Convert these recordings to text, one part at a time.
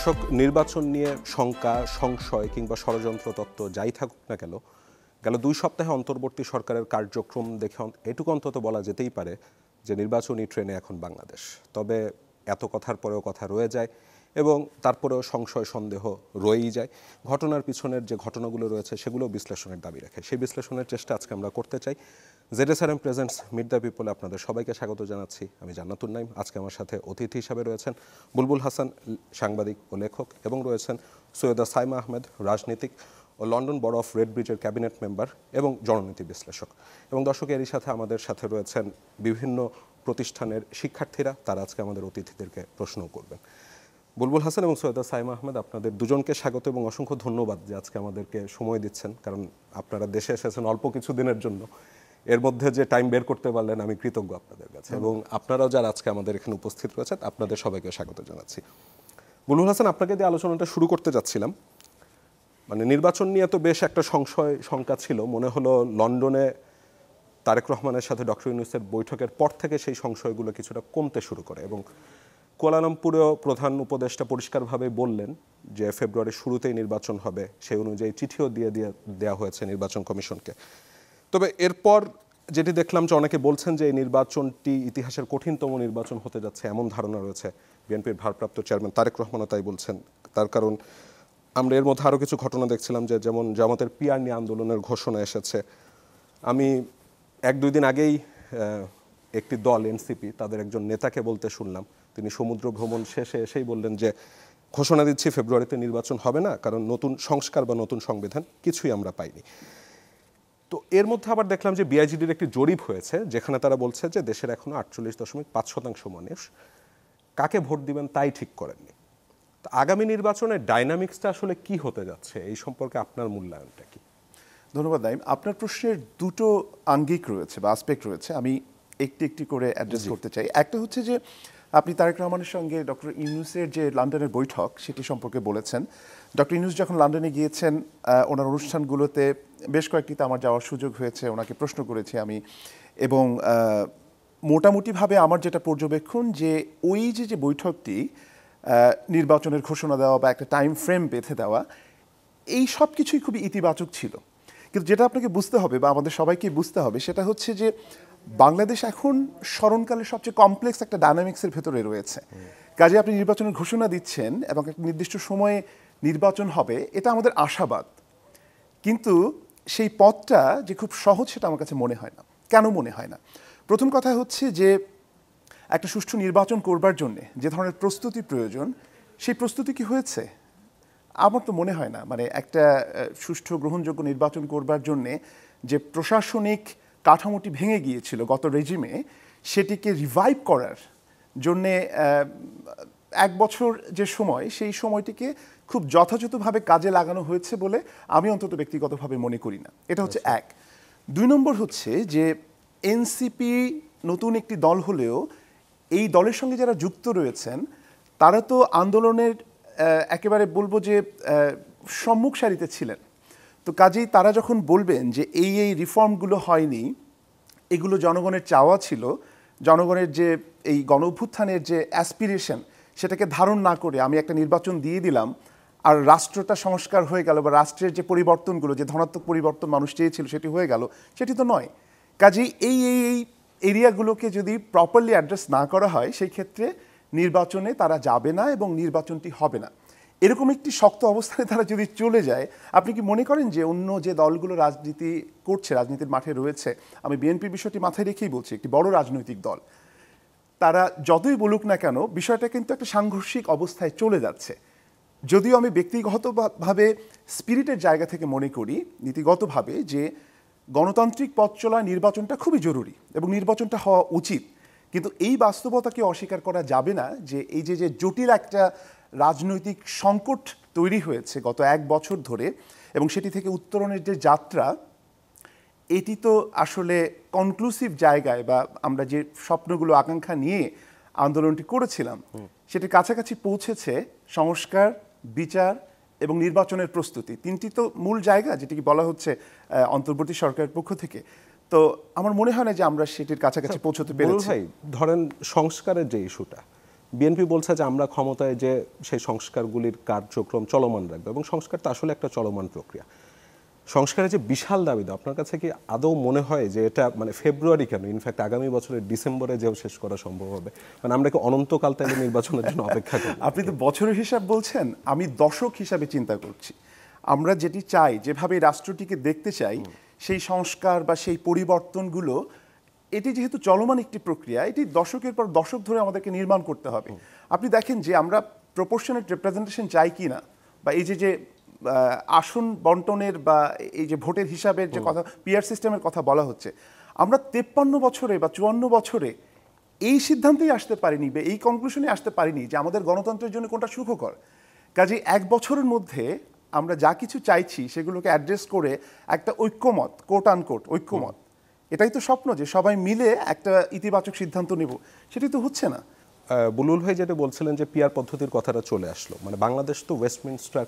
দর্শক, নির্বাচন নিয়ে শঙ্কা, সংশয় কিংবা ষড়যন্ত্র তত্ত্ব যাই থাকুক না কেন, গেল 2 সপ্তাহে অন্তর্বর্তী সরকারের কার্যক্রম দেখে এটুকু অন্তত বলা যেতেই পারে যে নির্বাচনী ট্রেনে এখন বাংলাদেশ। তবে এত কথার পরেও কথা রয়ে যায় এবং তারপরেও সংশয় সন্দেহ রয়েই যায়। ঘটনার পিছনের যে ঘটনাগুলো রয়েছে সেগুলো বিশ্লেষণের দাবি রাখে। সেই বিশ্লেষণের চেষ্টা আজকে আমরা করতে চাই। ZSRM প্রেজেন্টস মিট দ্য পিপলে আপনাদের সবাইকে স্বাগত জানাচ্ছি। আমি জান্নাতুন নাইম। আজকে আমার সাথে অতিথি হিসাবে রয়েছেন বুলবুল হাসান, সাংবাদিক ও লেখক, এবং রয়েছেন সৈয়দা সাইমা আহমেদ, রাজনীতিক ও লন্ডন বরো অফ রেড ব্রিজের ক্যাবিনেট মেম্বার এবং জননীতি বিশ্লেষক। এবং দর্শক, এরই সাথে আমাদের সাথে রয়েছেন বিভিন্ন প্রতিষ্ঠানের শিক্ষার্থীরা। তারা আজকে আমাদের অতিথিদেরকে প্রশ্ন করবেন। বুলবুল হাসান এবং সৈয়দা সাইমা আহমেদ, আপনাদের দুজনকে স্বাগত এবং অসংখ্য ধন্যবাদ যে আজকে আমাদেরকে সময় দিচ্ছেন, কারণ আপনারা দেশে এসেছেন অল্প কিছু দিনের জন্য। এর মধ্যে যে টাইম বের করতে পারলেন, আমি কৃতজ্ঞ আপনাদের কাছে। এবং আপনারাও যারা আজকে আমাদের এখানে উপস্থিত রয়েছেন, আপনাদের সবাইকে স্বাগত জানাচ্ছি। বুলবুল হাসান, আপনাকে দিয়ে আলোচনাটা শুরু করতে যাচ্ছিলাম। মানে নির্বাচন নিয়ে তো বেশ একটা সংশয় শঙ্কা ছিল। মনে হলো লন্ডনে তারেক রহমানের সাথে ডক্টর ইউনূসের বৈঠকের পর থেকে সেই সংশয়গুলো কিছুটা কমতে শুরু করে, এবং কুয়ালালামপুরেও প্রধান উপদেষ্টা পরিষ্কারভাবে বললেন যে ফেব্রুয়ারির শুরুতেই নির্বাচন হবে। সেই অনুযায়ী চিঠিও দেওয়া হয়েছে নির্বাচন কমিশনকে। তবে এরপর যেটি দেখলাম যে অনেকে বলছেন যে এই নির্বাচনটি ইতিহাসের কঠিনতম নির্বাচন হতে যাচ্ছে, এমন ধারণা রয়েছে। বিএনপির ভারপ্রাপ্ত চেয়ারম্যান তারেক রহমানও তাই বলছেন। তার কারণ আমরা এর মধ্যে আরও কিছু ঘটনা দেখছিলাম, যে যেমন জামাতের পিআর নিয়ে আন্দোলনের ঘোষণা এসেছে। আমি 1-2 দিন আগেই একটি দল এনসিপি, তাদের একজন নেতাকে বলতে শুনলাম, তিনি সমুদ্র ভ্রমণ শেষে এসেই বললেন যে ঘোষণা দিচ্ছি ফেব্রুয়ারিতে নির্বাচন হবে না, কারণ নতুন সংস্কার বা নতুন সংবিধান কিছুই আমরা পাইনি। তো এর মধ্যে আবার দেখলাম যে বিআইজিডির একটি জরিপ হয়েছে, যেখানে তারা বলছে যে দেশের এখনো 48.5% মানুষ কাকে ভোট দিবেন তাই ঠিক করেননি। তো আগামী নির্বাচনের ডাইনামিক্সটা আসলে কি হতে যাচ্ছে, এই সম্পর্কে আপনার মূল্যায়নটা কি? ধন্যবাদ নাইম। আপনার প্রশ্নের দুটো আঙ্গিক রয়েছে বা আসপেক্ট রয়েছে, আমি একটি একটি করে অ্যাড্রেস করতে চাই। একটা হচ্ছে যে আপনি তারেক রহমানের সঙ্গে ডক্টর ইউনূসের যে লন্ডনের বৈঠক সেটি সম্পর্কে বলেছেন। ডক্টর ইউনূস যখন লন্ডনে গিয়েছেন, ওনার অনুষ্ঠানগুলোতে বেশ কয়েকটিতে আমার যাওয়ার সুযোগ হয়েছে, ওনাকে প্রশ্ন করেছি আমি। এবং মোটামুটিভাবে আমার যেটা পর্যবেক্ষণ, যে ওই যে বৈঠকটি নির্বাচনের ঘোষণা দেওয়া বা একটা টাইম ফ্রেম বেঁধে দেওয়া, এই সব কিছুই খুবই ইতিবাচক ছিল। কিন্তু যেটা আপনাকে বুঝতে হবে বা আমাদের সবাইকে বুঝতে হবে, সেটা হচ্ছে যে বাংলাদেশ এখন স্মরণকালের সবচেয়ে কমপ্লেক্স একটা ডায়নামিক্সের ভেতরে রয়েছে। কাজে আপনি নির্বাচনের ঘোষণা দিচ্ছেন এবং একটা নির্দিষ্ট সময়ে নির্বাচন হবে, এটা আমাদের আশাবাদ। কিন্তু সেই পথটা যে খুব সহজ, সেটা আমার কাছে মনে হয় না। কেন মনে হয় না? প্রথম কথা হচ্ছে যে একটা সুষ্ঠু নির্বাচন করবার জন্যে যে ধরনের প্রস্তুতি প্রয়োজন, সেই প্রস্তুতি কি হয়েছে? আমার তো মনে হয় না। মানে একটা সুষ্ঠু গ্রহণযোগ্য নির্বাচন করবার জন্যে যে প্রশাসনিক কাঠামোটি ভেঙে গিয়েছিল গত রেজিমে, সেটিকে রিভাইভ করার জন্যে 1 বছর যে সময়, সেই সময়টিকে খুব যথাযথভাবে কাজে লাগানো হয়েছে বলে আমি অন্তত ব্যক্তিগতভাবে মনে করি না। এটা হচ্ছে এক। 2 নম্বর হচ্ছে যে এনসিপি নতুন একটি দল হলেও এই দলের সঙ্গে যারা যুক্ত রয়েছেন, তারা তো আন্দোলনের একেবারে বলবো যে সম্মুখ সারিতে ছিলেন। তো কাজেই তারা যখন বলবেন যে এই রিফর্মগুলো হয়নি, এগুলো জনগণের চাওয়া ছিল, জনগণের যে এই গণ অভ্যুত্থানের যে অ্যাসপিরেশন, সেটাকে ধারণ না করে আমি একটা নির্বাচন দিয়ে দিলাম আর রাষ্ট্রটা সংস্কার হয়ে গেল, বা রাষ্ট্রের যে পরিবর্তনগুলো, যে ধনাত্মক পরিবর্তন মানুষ চেয়েছিল সেটি হয়ে গেল, সেটি তো নয়। কাজেই এই এরিয়াগুলোকে যদি প্রপারলি অ্যাড্রেস না করা হয়, সেই ক্ষেত্রে নির্বাচনে তারা যাবে না এবং নির্বাচনটি হবে না। এরকম একটি শক্ত অবস্থানে তারা যদি চলে যায়, আপনি কি মনে করেন যে অন্য যে দলগুলো রাজনীতি করছে, রাজনীতির মাঠে রয়েছে, আমি বিএনপির বিষয়টি মাথায় রেখেই বলছি, একটি বড় রাজনৈতিক দল, তারা যতই বলুক না কেন, বিষয়টা কিন্তু একটা সাংঘর্ষিক অবস্থায় চলে যাচ্ছে। যদিও আমি ব্যক্তিগতভাবে স্পিরিটের জায়গা থেকে মনে করি, নীতিগতভাবে, যে গণতান্ত্রিক পথ চলা নির্বাচনটা খুবই জরুরি এবং নির্বাচনটা হওয়া উচিত। কিন্তু এই বাস্তবতাকে অস্বীকার করা যাবে না যে এই যে জটিল একটা রাজনৈতিক সংকট তৈরি হয়েছে গত 1 বছর ধরে, এবং সেটি থেকে উত্তরণের যে যাত্রা, এটি তো আসলে কনক্লুসিভ জায়গায়, বা আমরা যে স্বপ্নগুলো আকাঙ্ক্ষা নিয়ে আন্দোলনটি করেছিলাম, সেটির কাছাকাছি পৌঁছেছে সংস্কার, বিচার এবং নির্বাচনের প্রস্তুতি। 3টি তো মূল জায়গা, যেটিকে বলা হচ্ছে অন্তর্বর্তী সরকারের পক্ষ থেকে। তো আমার মনে হয় না যে আমরা সেটির কাছাকাছি পৌঁছতে পেরেছি। ভাই, ধরেন সংস্কারের যে ইস্যুটা, বিএনপি বলছে যে আমরা ক্ষমতায় যে সেই সংস্কারগুলির কার্যক্রম চলমান রাখবে, এবং সংস্কার তো আসলে একটা চলমান প্রক্রিয়া। সংস্কারের যে বিশাল দাবি, আপনার কাছে কি আদৌ মনে হয় যে এটা মানে ফেব্রুয়ারি কেন, ইনফ্যাক্ট আগামী বছরের ডিসেম্বরে যেও শেষ করা সম্ভব হবে? মানে আমরা কি অনন্তকাল তাহলে নির্বাচনের জন্য অপেক্ষা করব? আপনি তো বছরের হিসাব বলছেন, আমি দশক হিসাবে চিন্তা করছি। আমরা যেটি চাই, যেভাবে রাষ্ট্রটিকে দেখতে চাই, সেই সংস্কার বা সেই পরিবর্তনগুলো, এটি যেহেতু চলমান একটি প্রক্রিয়া, এটি দশকের পর দশক ধরে আমাদেরকে নির্মাণ করতে হবে। আপনি দেখেন যে আমরা প্রপোর্শনেট রিপ্রেজেন্টেশন চাই কি না, বা এই যে আসন বন্টনের বা এই যে ভোটের হিসাবের যে কথা, পিআর সিস্টেমের কথা বলা হচ্ছে, আমরা 53 বছরে বা 54 বছরে এই সিদ্ধান্তেই আসতে পারিনি বা এই কনক্লুশনে আসতে পারিনি যে আমাদের গণতন্ত্রের জন্য কোনটা সুখকর। কাজেই এক বছরের মধ্যে আমরা যা কিছু চাইছি সেগুলোকে অ্যাড্রেস করে একটা ঐক্যমত, কোট আনকোট ঐক্যমত, এটাই তো স্বপ্ন যে সবাই মিলে একটা ইতিবাচক সিদ্ধান্ত নেব, সেটি তো হচ্ছে না। বুলবুল ভাই যেটা বলছিলেন যে পিআর পদ্ধতির কথাটা চলে আসলো, মানে বাংলাদেশ তো ওয়েস্টমিনস্টার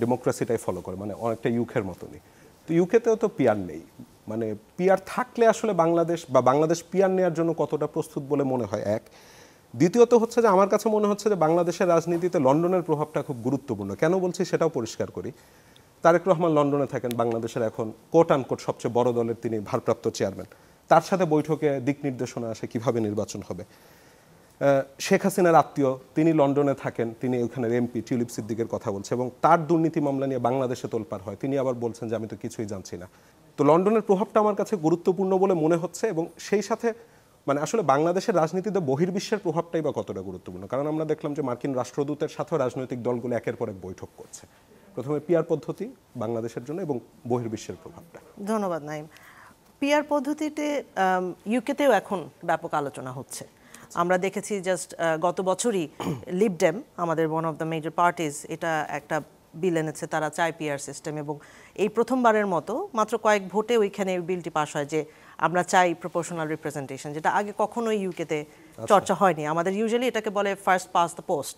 ডেমোক্রেসিটাই ফলো করে, মানে অনেকটা ইউকের মতনই। তো ইউকেতেও তো পিআর নেই, মানে পিআর থাকলে আসলে বাংলাদেশ পিআর নেওয়ার জন্য কতটা প্রস্তুত বলে মনে হয়? এক, দ্বিতীয়ত হচ্ছে যে আমার কাছে মনে হচ্ছে যে বাংলাদেশের রাজনীতিতে লন্ডনের প্রভাবটা খুব গুরুত্বপূর্ণ। কেন বলছি সেটাও পরিষ্কার করি। তারেক রহমান লন্ডনে থাকেন, বাংলাদেশের এখন কোট আনকোট সবচেয়ে বড় দলের তিনি ভারপ্রাপ্ত চেয়ারম্যান। তার সাথে বৈঠকে দিক নির্দেশনা আসে কিভাবে নির্বাচন হবে। শেখ হাসিনার আত্মীয়, তিনি লন্ডনে থাকেন, তিনি ওখানের এমপি টিউলিপ সিদ্দিকের কথা বলছে, এবং তার দুর্নীতি মামলা নিয়ে বাংলাদেশে তোলপাড় হয়, তিনি আবার বলছেন যে আমি তো কিছুই জানছি না। তো লন্ডনের প্রভাবটা আমার কাছে গুরুত্বপূর্ণ বলে মনে হচ্ছে, এবং সেই সাথে মানে আসলে বাংলাদেশের রাজনীতিতে বহির্বিশ্বের প্রভাবটাই বা কতটা গুরুত্বপূর্ণ। কারণ আমরা দেখলাম যে মার্কিন রাষ্ট্রদূতের সাথেও রাজনৈতিক দলগুলো একের পর এক বৈঠক করছে। প্রথমে পিআর পদ্ধতি বাংলাদেশের জন্য এবং বহির্বিশ্বের প্রভাবটা। ধন্যবাদ নাইম। পিআর পদ্ধতিতে ইউকেতেও এখন ব্যাপক আলোচনা হচ্ছে। আমরা দেখেছি জাস্ট গত বছরই লিবডেম, আমাদের one of the major parties, এটা একটা বিল এনেছে, তারা চায় পিআর সিস্টেম, এবং এই প্রথমবারের মতো মাত্র কয়েক ভোটে ওইখানে বিলটি পাস হয় যে আমরা চাই প্রপোর্শনাল রিপ্রেজেন্টেশন, যেটা আগে কখনোই ইউকেতে চর্চা হয়নি। আমাদের ইউজুয়ালি এটাকে বলে ফার্স্ট পাস দ্য পোস্ট,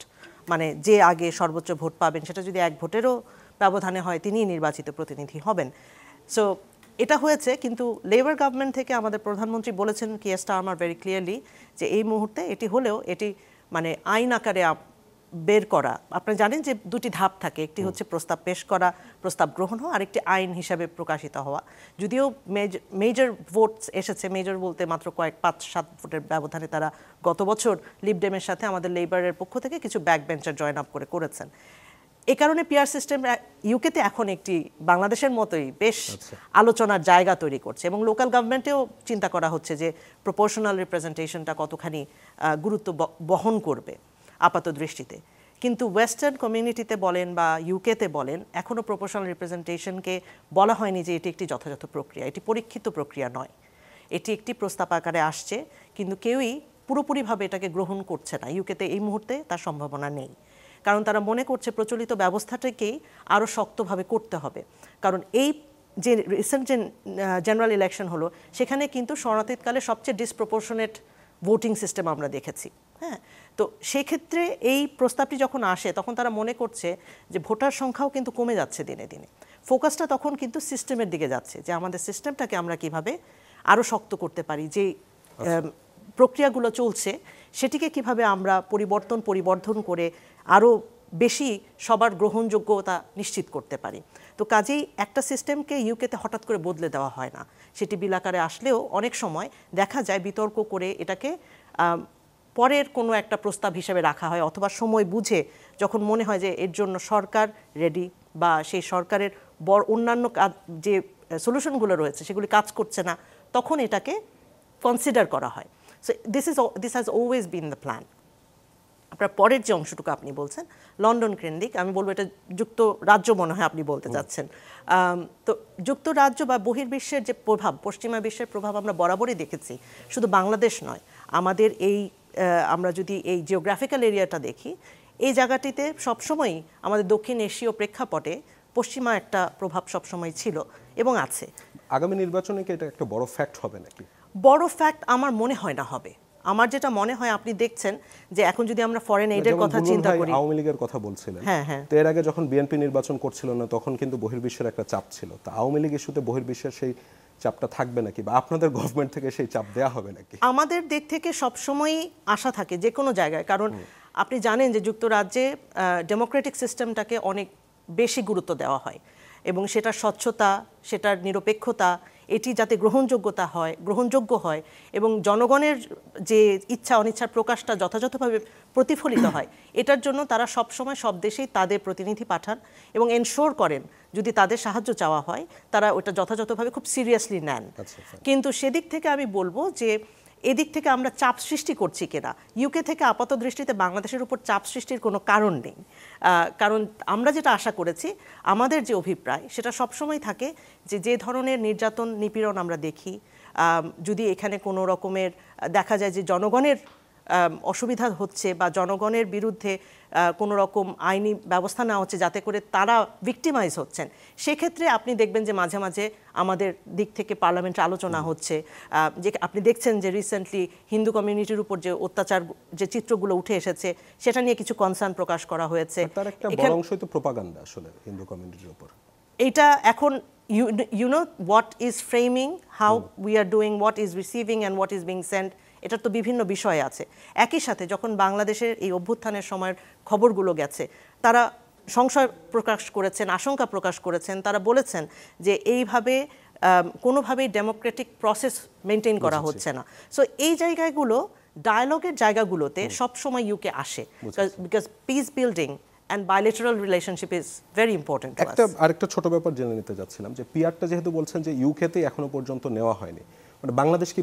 মানে যে আগে সর্বোচ্চ ভোট পাবেন, সেটা যদি এক ভোটেরও ব্যবধানে হয় তিনিই নির্বাচিত প্রতিনিধি হবেন। সো এটা হয়েছে, কিন্তু লেবার গভর্নমেন্ট থেকে আমাদের প্রধানমন্ত্রী বলেছেন কিয়ার স্টারমার ভেরি ক্লিয়ারলি যে এই মুহূর্তে এটি হলেও এটি মানে আইন আকারে বের করা। আপনারা জানেন যে দুটি ধাপ থাকে, একটি হচ্ছে প্রস্তাব পেশ করা, প্রস্তাব গ্রহণ হওয়া, আরেকটি আইন হিসাবে প্রকাশিত হওয়া। যদিও মেজর ভোটস এসেছে, মেজর বলতে মাত্র 5-7 ভোটের ব্যবধানে তারা গত বছর লিবডেমের সাথে আমাদের লেবারের পক্ষ থেকে কিছু ব্যাক বেঞ্চার জয়েন আপ করেছেন। এই কারণে পিআর সিস্টেম ইউকেতে এখন একটি বাংলাদেশের মতোই বেশ আলোচনার জায়গা তৈরি করছে, এবং লোকাল গভর্নমেন্টেও চিন্তা করা হচ্ছে যে প্রপোর্শনাল রিপ্রেজেন্টেশনটা কতখানি গুরুত্ব বহন করবে আপাত দৃষ্টিতে। কিন্তু ওয়েস্টার্ন কমিউনিটিতে বলেন বা ইউকেতে বলেন, এখনও প্রপোর্শনাল রিপ্রেজেন্টেশনকে বলা হয়নি যে এটি একটি যথাযথ প্রক্রিয়া, এটি পরীক্ষিত প্রক্রিয়া নয়। এটি একটি প্রস্তাব আকারে আসছে, কিন্তু কেউই পুরোপুরিভাবে এটাকে গ্রহণ করছে না। ইউকেতে এই মুহূর্তে তার সম্ভাবনা নেই, কারণ তারা মনে করছে প্রচলিত ব্যবস্থাটাকেই আরও শক্তভাবে করতে হবে। কারণ এই যে রিসেন্ট যে জেনারেল ইলেকশন হলো, সেখানে কিন্তু শরণার্থীকালে সবচেয়ে ডিসপ্রপোর্শনেট ভোটিং সিস্টেম আমরা দেখেছি। হ্যাঁ, তো সেক্ষেত্রে এই প্রস্তাবটি যখন আসে, তখন তারা মনে করছে যে ভোটার সংখ্যাও কিন্তু কমে যাচ্ছে দিনে দিনে। ফোকাসটা তখন কিন্তু সিস্টেমের দিকে যাচ্ছে, যে আমাদের সিস্টেমটাকে আমরা কিভাবে আরও শক্ত করতে পারি, যে প্রক্রিয়াগুলো চলছে সেটিকে কিভাবে আমরা পরিবর্ধন করে আরও বেশি সবার গ্রহণযোগ্যতা নিশ্চিত করতে পারি। তো কাজেই একটা সিস্টেমকে ইউকেতে হঠাৎ করে বদলে দেওয়া হয় না। সেটি বিল আকারে আসলেও অনেক সময় দেখা যায় বিতর্ক করে এটাকে পরের কোনো একটা প্রস্তাব হিসেবে রাখা হয়, অথবা সময় বুঝে যখন মনে হয় যে এর জন্য সরকার রেডি, বা সেই সরকারের অন্যান্য যে সলিউশনগুলো রয়েছে সেগুলি কাজ করছে না, তখন এটাকে কনসিডার করা হয়। So this has always been the plan. আপনার পরের যে অংশটুকু আপনি বলছেন লন্ডন কেন্দ্রিক, আমি বলবো এটা যুক্তরাজ্য মনে হয় আপনি বলতে চাচ্ছেন। তো যুক্তরাজ্য বা বহির্বিশ্বের যে প্রভাব, পশ্চিমা বিশ্বের প্রভাব আমরা বরাবরই দেখেছি, শুধু বাংলাদেশ নয়, আমাদের এই আমরা যদি এই জিওগ্রাফিক্যাল এরিয়াটা দেখি, এই জায়গাটিতে সবসময়ই আমাদের দক্ষিণ এশীয় প্রেক্ষাপটে পশ্চিমা একটা প্রভাব সবসময় ছিল এবং আছে। আগামী নির্বাচনে কি এটা একটা বড় ফ্যাক্ট হবে নাকি? বড় ফ্যাক্ট আমার মনে হয় না হবে। আমার যেটা মনে হয়, আপনি দেখছেন যে এখন যদি আমরা ফরেন এইডের কথা চিন্তা করি, আওয়ামী লীগের কথা বলছিলেন, হ্যাঁ, তো এর আগে যখন বিএনপি নির্বাচন করছিল না, তখন কিন্তু বহির্বিশ্বের একটা চাপ ছিল। তো আওয়ামী লীগ ইস্যুতে বহির্বিশ্বের সেই চাপটা থাকবে নাকি, বা আপনাদের গভর্নমেন্ট থেকে সেই চাপ দেয়া হবে নাকি? আমাদের দিক থেকে সবসময়ই আশা থাকে যে কোনো জায়গায়, কারণ আপনি জানেন যে যুক্তরাজ্যে ডেমোক্রেটিক সিস্টেমটাকে অনেক বেশি গুরুত্ব দেওয়া হয় এবং সেটার স্বচ্ছতা, সেটার নিরপেক্ষতা, এটি যাতে গ্রহণযোগ্য হয় এবং জনগণের যে ইচ্ছা অনিচ্ছার প্রকাশটা যথাযথভাবে প্রতিফলিত হয়, এটার জন্য তারা সবসময় সব দেশেই তাদের প্রতিনিধি পাঠান এবং এনশোর করেন যদি তাদের সাহায্য চাওয়া হয় তারা ওটা যথাযথভাবে খুব সিরিয়াসলি নেন। কিন্তু সেদিক থেকে আমি বলবো যে এদিক থেকে আমরা চাপ সৃষ্টি করছি কিনা, ইউকে থেকে আপাত দৃষ্টিতে বাংলাদেশের উপর চাপ সৃষ্টির কোনো কারণ নেই। কারণ আমরা যেটা আশা করেছি, আমাদের যে অভিপ্রায় সেটা সবসময় থাকে যে ধরনের নির্যাতন নিপীড়ন আমরা দেখি, যদি এখানে কোনো রকমের দেখা যায় যে জনগণের অসুবিধা হচ্ছে বা জনগণের বিরুদ্ধে কোনো রকম আইনি ব্যবস্থা নেওয়া হচ্ছে যাতে করে তারা ভিক্টিমাইজ হচ্ছেন, সেক্ষেত্রে আপনি দেখবেন যে মাঝে মাঝে আমাদের দিক থেকে পার্লামেন্টে আলোচনা হচ্ছে। যে আপনি দেখছেন যে রিসেন্টলি হিন্দু কমিউনিটির উপর যে অত্যাচার যে চিত্রগুলো উঠে এসেছে সেটা নিয়ে কিছু কনসার্ন প্রকাশ করা হয়েছে। তার একটা বড় অংশই তো প্রোপাগান্ডা আসলে হিন্দু কমিউনিটির উপর। এটা এখন you know what is framing, how we are doing, what is receiving and what is being sent, এটার তো বিভিন্ন বিষয় আছে। একই সাথে যখন বাংলাদেশের এই অভ্যুত্থানের সময়ের খবরগুলো গেছে, তারা সংশয় প্রকাশ করেছেন, আশঙ্কা প্রকাশ করেছেন, তারা বলেছেন যে এইভাবে কোনোভাবেই ডেমোক্রেটিক প্রসেস মেনটেন করা হচ্ছে না। সো এই জায়গাগুলো, ডায়ালগের জায়গাগুলোতে সবসময় ইউকে আসে, because piece building and bilateral relationship is very important to us. আরেকটা ছোট ব্যাপার জেনে নিতে যাচ্ছিলাম যে পিআরটা যেহেতু বলছেন যে ইউকেতে এখনো পর্যন্ত নেওয়া হয়নি, মানে বাংলাদেশ কি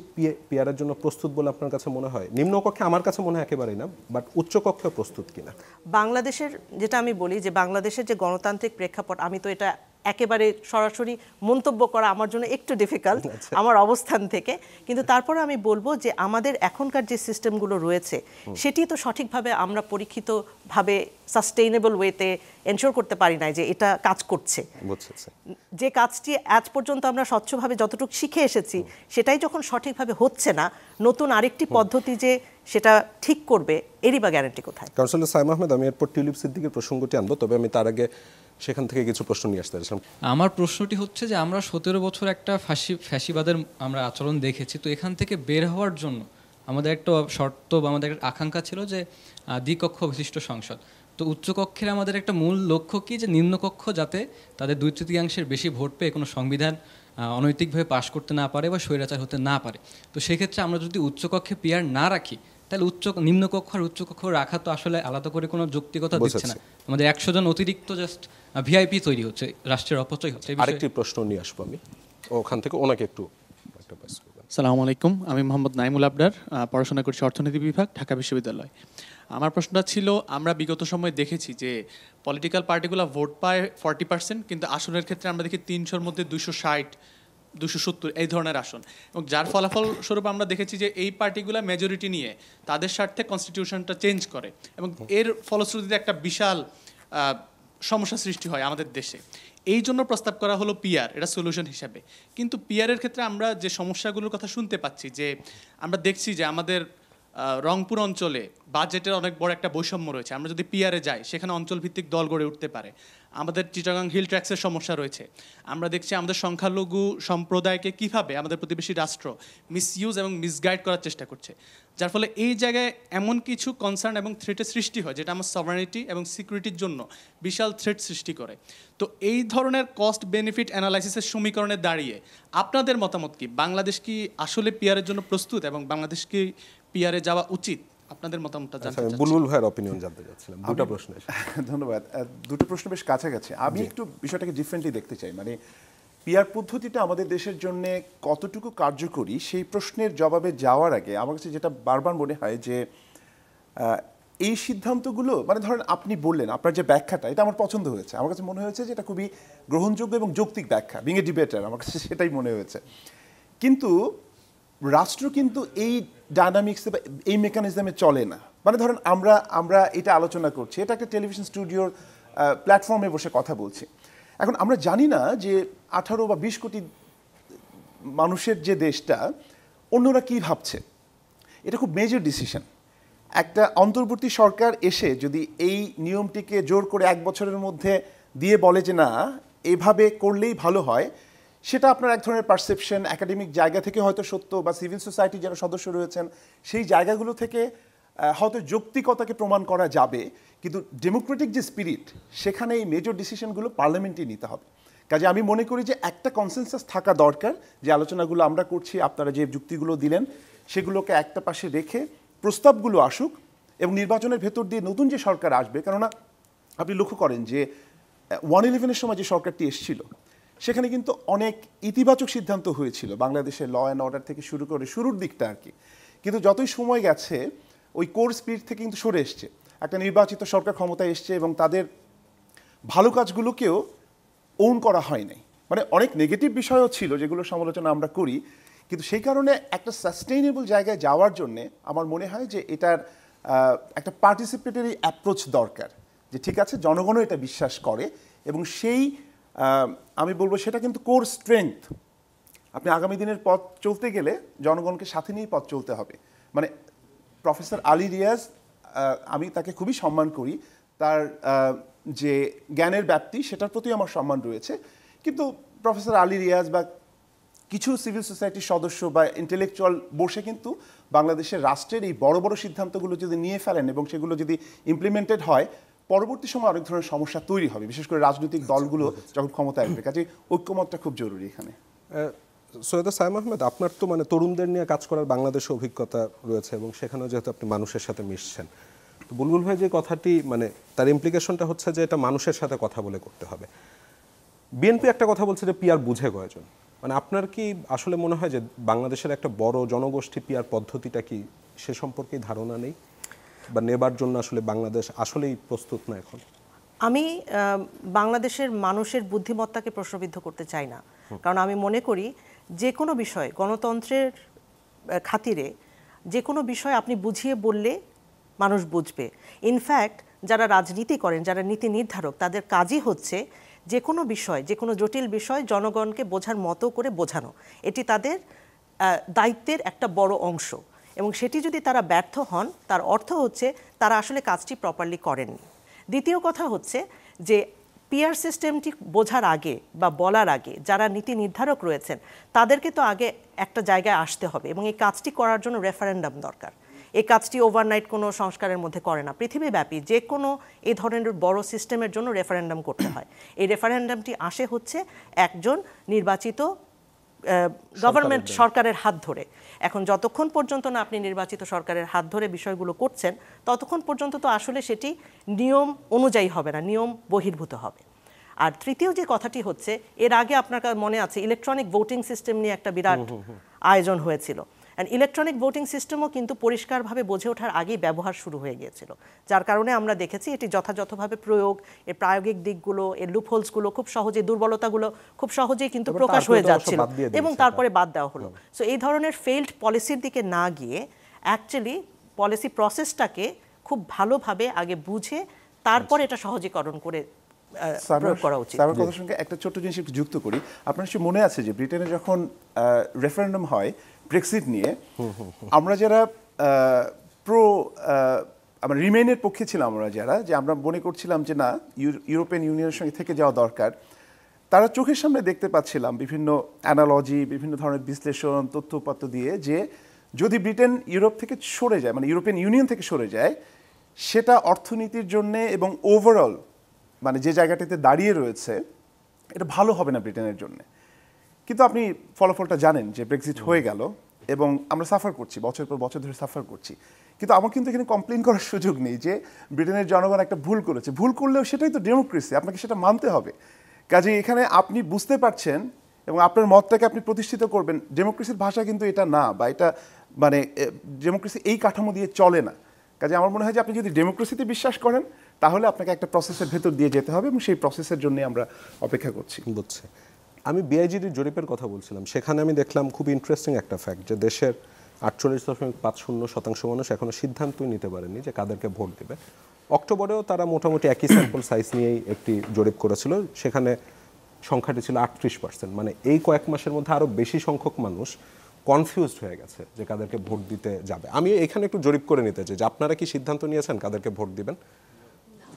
পিআরের জন্য প্রস্তুত বলে আপনার কাছে মনে হয়? নিম্নকক্ষে আমার কাছে মনে হয় একেবারেই না, বাট উচ্চকক্ষে প্রস্তুত কিনা? বাংলাদেশের যেটা আমি বলি যে বাংলাদেশের যে গণতান্ত্রিক প্রেক্ষাপট, আমি তো এটা একেবারে সরাসরি মন্তব্য করা আমার জন্য একটু ডিফিকাল্ট আমার অবস্থান থেকে, কিন্তু তারপরে আমি বলবো যে আমাদের এখনকার যে সিস্টেমগুলো রয়েছে সেটি তো সঠিকভাবে আমরা পরীক্ষিতভাবে সাস্টেইনেবল ওয়েতে এনশোর করতে পারি না যে এটা কাজ করছে। যে কাজটি আজ পর্যন্ত আমরা স্বচ্ছভাবে যতটুকু শিখে এসেছি সেটাই যখন সঠিকভাবে হচ্ছে না, নতুন আরেকটি পদ্ধতি যে সেটা ঠিক করবে এরই বা গ্যারান্টি কোথায়? কাউন্সিলর সাইম আহমেদ, আমি এরপর টিউলিপ সিদ্দিকের প্রসঙ্গটি আনবো, তবে আমি তার আগে সেখান থেকে কিছু প্রশ্ন নিয়ে আসতে চাইছিলাম। আমার প্রশ্নটি হচ্ছে যে আমরা 17 বছর একটা ফ্যাসিবাদের আমরা আচরণ দেখেছি, তো এখান থেকে বের হওয়ার জন্য আমাদের একটা শর্ত বা আমাদের একটা আকাঙ্ক্ষা ছিল যে দ্বিকক্ষ বিশিষ্ট সংসদ। তো উচ্চকক্ষের আমাদের একটা মূল লক্ষ্য কি, যে নিম্নকক্ষ যাতে তাদের 2/3 বেশি ভোট পেয়ে কোনো সংবিধান অনৈতিকভাবে পাশ করতে না পারে বা স্বৈরাচার হতে না পারে। তো সেক্ষেত্রে আমরা যদি উচ্চকক্ষে পিআর না রাখি, তাহলে নিম্নকক্ষ আর উচ্চকক্ষ রাখা তো আসলে আলাদা করে কোনো যৌক্তিকতা দিচ্ছে না। আমাদের 100 জন অতিরিক্ত জাস্ট ভিআইপি তৈরি হচ্ছে, রাষ্ট্রের অপচয় হচ্ছে। আরেকটি প্রশ্ন নিয়ে আসবো আমি, ওখান থেকে ওনাকে একটু। আসসালামু আলাইকুম, আমি মোহাম্মদ নাইমুল আবরার, পড়াশোনা করছি অর্থনীতি বিভাগ, ঢাকা বিশ্ববিদ্যালয়। আমার প্রশ্নটা ছিল, আমরা বিগত সময়ে দেখেছি যে পলিটিক্যাল পার্টিগুলো ভোট পায় 40%, কিন্তু আসনের ক্ষেত্রে আমরা দেখি 300-র মধ্যে 260, 270 এই ধরনের আসন, এবং যার ফলাফল স্বরূপ আমরা দেখেছি যে এই পার্টিগুলো মেজরিটি নিয়ে তাদের স্বার্থে কনস্টিটিউশনটা চেঞ্জ করে, এবং এর ফলশ্রুতিতে একটা বিশাল সমস্যা সৃষ্টি হয় আমাদের দেশে। এই জন্য প্রস্তাব করা হলো পিআর, এটা সলিউশন হিসাবে। কিন্তু পিআরের ক্ষেত্রে আমরা যে সমস্যাগুলোর কথা শুনতে পাচ্ছি, যে আমরা দেখছি যে আমাদের রংপুর অঞ্চলে বাজেটের অনেক বড় একটা বৈষম্য রয়েছে। আমরা যদি পিআরে যাই, সেখানে অঞ্চলভিত্তিক দল গড়ে উঠতে পারে। আমাদের চিটাগাং হিল ট্যাক্সের সমস্যা রয়েছে। আমরা দেখছি আমাদের সংখ্যালঘু সম্প্রদায়কে কীভাবে আমাদের প্রতিবেশী রাষ্ট্র মিসইউজ এবং মিসগাইড করার চেষ্টা করছে, যার ফলে এই জায়গায় এমন কিছু কনসার্ন এবং থ্রেটের সৃষ্টি হয় যেটা আমার সভারেনিটি এবং সিকিউরিটির জন্য বিশাল থ্রেট সৃষ্টি করে। তো এই ধরনের কস্ট বেনিফিট অ্যানালাইসিসের সমীকরণে দাঁড়িয়ে আপনাদের মতামত কি? বাংলাদেশ কি আসলে পিআরের জন্য প্রস্তুত, এবং বাংলাদেশ কি পিআরে যাওয়া উচিত? আপনাদের মতামতটা জানতে চাচ্ছি। বুলবুল ভাইয়ের অপিনিয়ন জানতে চাচ্ছিলাম। দুটো প্রশ্ন। ধন্যবাদ। দুটো প্রশ্ন বেশ কাছাকাছি। আমি একটু বিষয়টাকে ডিফারেন্টলি দেখতে চাই। মানে পিআর পদ্ধতিটা আমাদের দেশের জন্য কতটুকু কার্যকরী, সেই প্রশ্নের জবাবে যাওয়ার আগে আমার কাছে যেটা বারবার মনে হয় যে এই সিদ্ধান্তগুলো, মানে ধরেন আপনি বললেন আপনার যে ব্যাখ্যাটা, এটা আমার পছন্দ হয়েছে। আমার কাছে মনে হয়েছে যে এটা খুবই গ্রহণযোগ্য এবং যৌক্তিক ব্যাখ্যা, বিং এ ডিবেটার, আমার কাছে সেটাই মনে হয়েছে। কিন্তু রাষ্ট্র কিন্তু এই ডায়নামিক্সে বা এই মেকানিজমে চলে না। মানে ধরেন আমরা এটা আলোচনা করছি, এটা একটা টেলিভিশন স্টুডিওর প্ল্যাটফর্মে বসে কথা বলছি। এখন আমরা জানি না যে 18 বা 20 কোটি মানুষের যে দেশটা, অন্যরা কি ভাবছে। এটা খুব মেজর ডিসিশন। একটা অন্তর্বর্তী সরকার এসে যদি এই নিয়মটিকে জোর করে 1 বছরের মধ্যে দিয়ে বলে যে না, এভাবে করলেই ভালো হয়, সেটা আপনার এক ধরনের পারসেপশন, একাডেমিক জায়গা থেকে হয়তো সত্য, বা সিভিল সোসাইটি যারা সদস্য রয়েছেন সেই জায়গাগুলো থেকে হয়তো যৌক্তিকতাকে প্রমাণ করা যাবে, কিন্তু ডেমোক্রেটিক যে স্পিরিট সেখানে এই মেজর ডিসিশনগুলো পার্লামেন্টে নিতে হবে। কাজে আমি মনে করি যে একটা কনসেনসাস থাকা দরকার, যে আলোচনাগুলো আমরা করছি, আপনারা যে যুক্তিগুলো দিলেন সেগুলোকে একটা পাশে রেখে প্রস্তাবগুলো আসুক, এবং নির্বাচনের ভেতর দিয়ে নতুন যে সরকার আসবে, কেননা আপনি লক্ষ্য করেন যে 1/11-এর সময় যে সরকারটি এসেছিল সেখানে কিন্তু অনেক ইতিবাচক সিদ্ধান্ত হয়েছিল বাংলাদেশের ল অ্যান্ড অর্ডার থেকে শুরু করে শুরুর দিকটা আর কি। কিন্তু যতই সময় গেছে ওই কোর স্পিরিট থেকে কিন্তু সরে এসছে, একটা নির্বাচিত সরকার ক্ষমতায় এসছে এবং তাদের ভালো কাজগুলোকেও ওন করা হয় নাই। মানে অনেক নেগেটিভ বিষয়ও ছিল যেগুলো সমালোচনা আমরা করি, কিন্তু সেই কারণে একটা সাস্টেইনেবল জায়গায় যাওয়ার জন্যে আমার মনে হয় যে এটার একটা পার্টিসিপেটরি অ্যাপ্রোচ দরকার, যে ঠিক আছে জনগণও এটা বিশ্বাস করে, এবং সেই আমি বলবো সেটা কিন্তু কোর স্ট্রেংথ। আপনি আগামী দিনের পথ চলতে গেলে জনগণকে সাথে নিয়েই পথ চলতে হবে। মানে প্রফেসর আলী রিয়াজ, আমি তাকে খুবই সম্মান করি, তার যে জ্ঞানের ব্যাপ্তি সেটার প্রতি আমার সম্মান রয়েছে, কিন্তু প্রফেসর আলী রিয়াজ বা কিছু সিভিল সোসাইটির সদস্য বা ইন্টেলেকচুয়াল বসে কিন্তু বাংলাদেশের রাষ্ট্রের এই বড় বড় সিদ্ধান্তগুলো যদি নিয়ে ফেলেন এবং সেগুলো যদি ইমপ্লিমেন্টেড হয়, পরবর্তী সময় অনেক ধরনের সমস্যা তৈরি হবে, বিশেষ করে রাজনৈতিক দলগুলো যখন ক্ষমতায় আসবে। কাজে ঐক্যমতটা খুব জরুরি এখানে। সৈয়দ সাইম আহমেদ, আপনার তো মানে তরুণদের নিয়ে কাজ করার বাংলাদেশে অভিজ্ঞতা রয়েছে এবং সেখানেও যেহেতু আপনি মানুষের সাথে মিশছেন, তো বুলবুল ভাই যে কথাটি মানে তার ইমপ্লিকেশনটা হচ্ছে যে এটা মানুষের সাথে কথা বলে করতে হবে। বিএনপি একটা কথা বলছে যে পিআর বুঝে কয়জন, মানে আপনার কি আসলে মনে হয় যে বাংলাদেশের একটা বড় জনগোষ্ঠী পিআর পদ্ধতিটা কি সে সম্পর্কে ধারণা নেই, বা নেবার জন্য আসলে বাংলাদেশ আসলেই প্রস্তুত না এখন? আমি বাংলাদেশের মানুষের বুদ্ধিমত্তাকে প্রশ্নবিদ্ধ করতে চাই না, কারণ আমি মনে করি যে কোনো বিষয় গণতন্ত্রের খাতিরে যে কোনো বিষয় আপনি বুঝিয়ে বললে মানুষ বুঝবে। ইনফ্যাক্ট যারা রাজনীতি করেন, যারা নীতি নির্ধারক, তাদের কাজই হচ্ছে যে কোনো বিষয়, যে কোনো জটিল বিষয় জনগণকে বোঝার মতো করে বোঝানো। এটি তাদের দায়িত্বের একটা বড় অংশ, এবং সেটি যদি তারা ব্যর্থ হন তার অর্থ হচ্ছে তারা আসলে কাজটি প্রপারলি করেননি। দ্বিতীয় কথা হচ্ছে যে পিআর সিস্টেমটি বোঝার আগে বা বলার আগে যারা নীতি নির্ধারক রয়েছেন তাদেরকে তো আগে একটা জায়গায় আসতে হবে, এবং এই কাজটি করার জন্য রেফারেন্ডাম দরকার। এই কাজটি ওভারনাইট কোনো সংস্কারের মধ্যে করে না। পৃথিবীব্যাপী যে কোনো এই ধরনের বড় সিস্টেমের জন্য রেফারেন্ডাম করতে হয়। এই রেফারেন্ডামটি আসে হচ্ছে একজন নির্বাচিত গভর্নমেন্ট সরকারের হাত ধরে। এখন যতক্ষণ পর্যন্ত না আপনি নির্বাচিত সরকারের হাত ধরে বিষয়গুলো করছেন, ততক্ষণ পর্যন্ত তো আসলে সেটি নিয়ম অনুযায়ী হবে না, নিয়ম বহির্ভূত হবে। আর তৃতীয় যে কথাটি হচ্ছে, এর আগে আপনার মনে আছে ইলেকট্রনিক ভোটিং সিস্টেম নিয়ে একটা বিরাট আয়োজন হয়েছিল। অ্যান্ড ইলেকট্রনিক ভোটিং সিস্টেমও কিন্তু পরিষ্কারভাবে বোঝে ওঠার আগেই ব্যবহার শুরু হয়ে গিয়েছিল, যার কারণে আমরা দেখেছি এটি যথাযথভাবে প্রয়োগ, এর প্রায়োগিক দিকগুলো, এর লুপহোলসগুলো খুব সহজেই, দুর্বলতাগুলো খুব সহজেই কিন্তু প্রকাশ হয়ে যাচ্ছিল এবং তারপরে বাদ দেওয়া হলো। সো এই ধরনের ফেইল্ড পলিসির দিকে না গিয়ে অ্যাকচুয়ালি পলিসি প্রসেসটাকে খুব ভালোভাবে আগে বুঝে তারপর এটা সহজীকরণ করে প্রয়োগ করা উচিত। স্যারের কথার সঙ্গে একটা ছোট্ট জিনিস একটু যুক্ত করি। আপনার নিশ্চয়ই মনে আছে যে ব্রিটেনে যখন রেফারেন্ডাম হয় ব্রেক্সিট নিয়ে, আমরা যারা আমরা রিমেইনের পক্ষে ছিলাম, আমরা যারা যে আমরা মনে করছিলাম যে না ইউরোপিয়ান ইউনিয়নের সঙ্গে থেকে যাওয়া দরকার, তারা চোখের সামনে দেখতে পাচ্ছিলাম বিভিন্ন অ্যানালজি, বিভিন্ন ধরনের বিশ্লেষণ, তথ্যপত্র দিয়ে যে যদি ব্রিটেন ইউরোপ থেকে সরে যায়, মানে ইউরোপিয়ান ইউনিয়ন থেকে সরে যায়, সেটা অর্থনীতির জন্য এবং ওভারঅল মানে যে জায়গাটিতে দাঁড়িয়ে রয়েছে এটা ভালো হবে না ব্রিটেনের জন্য। কিন্তু আপনি ফলাফলটা জানেন যে ব্রেক্সিট হয়ে গেল এবং আমরা সাফার করছি, বছর পর বছর ধরে সাফার করছি। কিন্তু আমার কিন্তু এখানে কমপ্লেন করার সুযোগ নেই যে ব্রিটেনের জনগণ একটা ভুল করেছে। ভুল করলেও সেটাই তো ডেমোক্রেসি, আপনাকে সেটা মানতে হবে। কাজে এখানে আপনি বুঝতে পারছেন এবং আপনার মতটাকে আপনি প্রতিষ্ঠিত করবেন। ডেমোক্রেসির ভাষা কিন্তু এটা না, বা এটা মানে ডেমোক্রেসি এই কাঠামো দিয়ে চলে না। কাজে আমার মনে হয় যে আপনি যদি ডেমোক্রেসিতে বিশ্বাস করেন তাহলে আপনাকে একটা প্রসেসের ভেতর দিয়ে যেতে হবে, এবং সেই প্রসেসের জন্য আমরা অপেক্ষা করছি। বুঝছে। আমি বিআইজিডির জরিপের কথা বলছিলাম, সেখানে আমি দেখলাম খুব ইন্টারেস্টিং একটা ফ্যাক্ট যে দেশের 48.50% মানুষ এখনো সিদ্ধান্তই নিতে পারেনি যে কাদেরকে ভোট দেবে। অক্টোবরেও তারা মোটামুটি একই স্যাম্পল সাইজ নিয়েই একটি জরিপ করেছিল, সেখানে সংখ্যাটি ছিল 38%। মানে এই কয়েক মাসের মধ্যে আরও বেশি সংখ্যক মানুষ কনফিউজড হয়ে গেছে যে কাদেরকে ভোট দিতে যাবে। আমি এখানে একটু জরিপ করে নিতে চাই যে আপনারা কি সিদ্ধান্ত নিয়েছেন কাদেরকে ভোট দিবেন?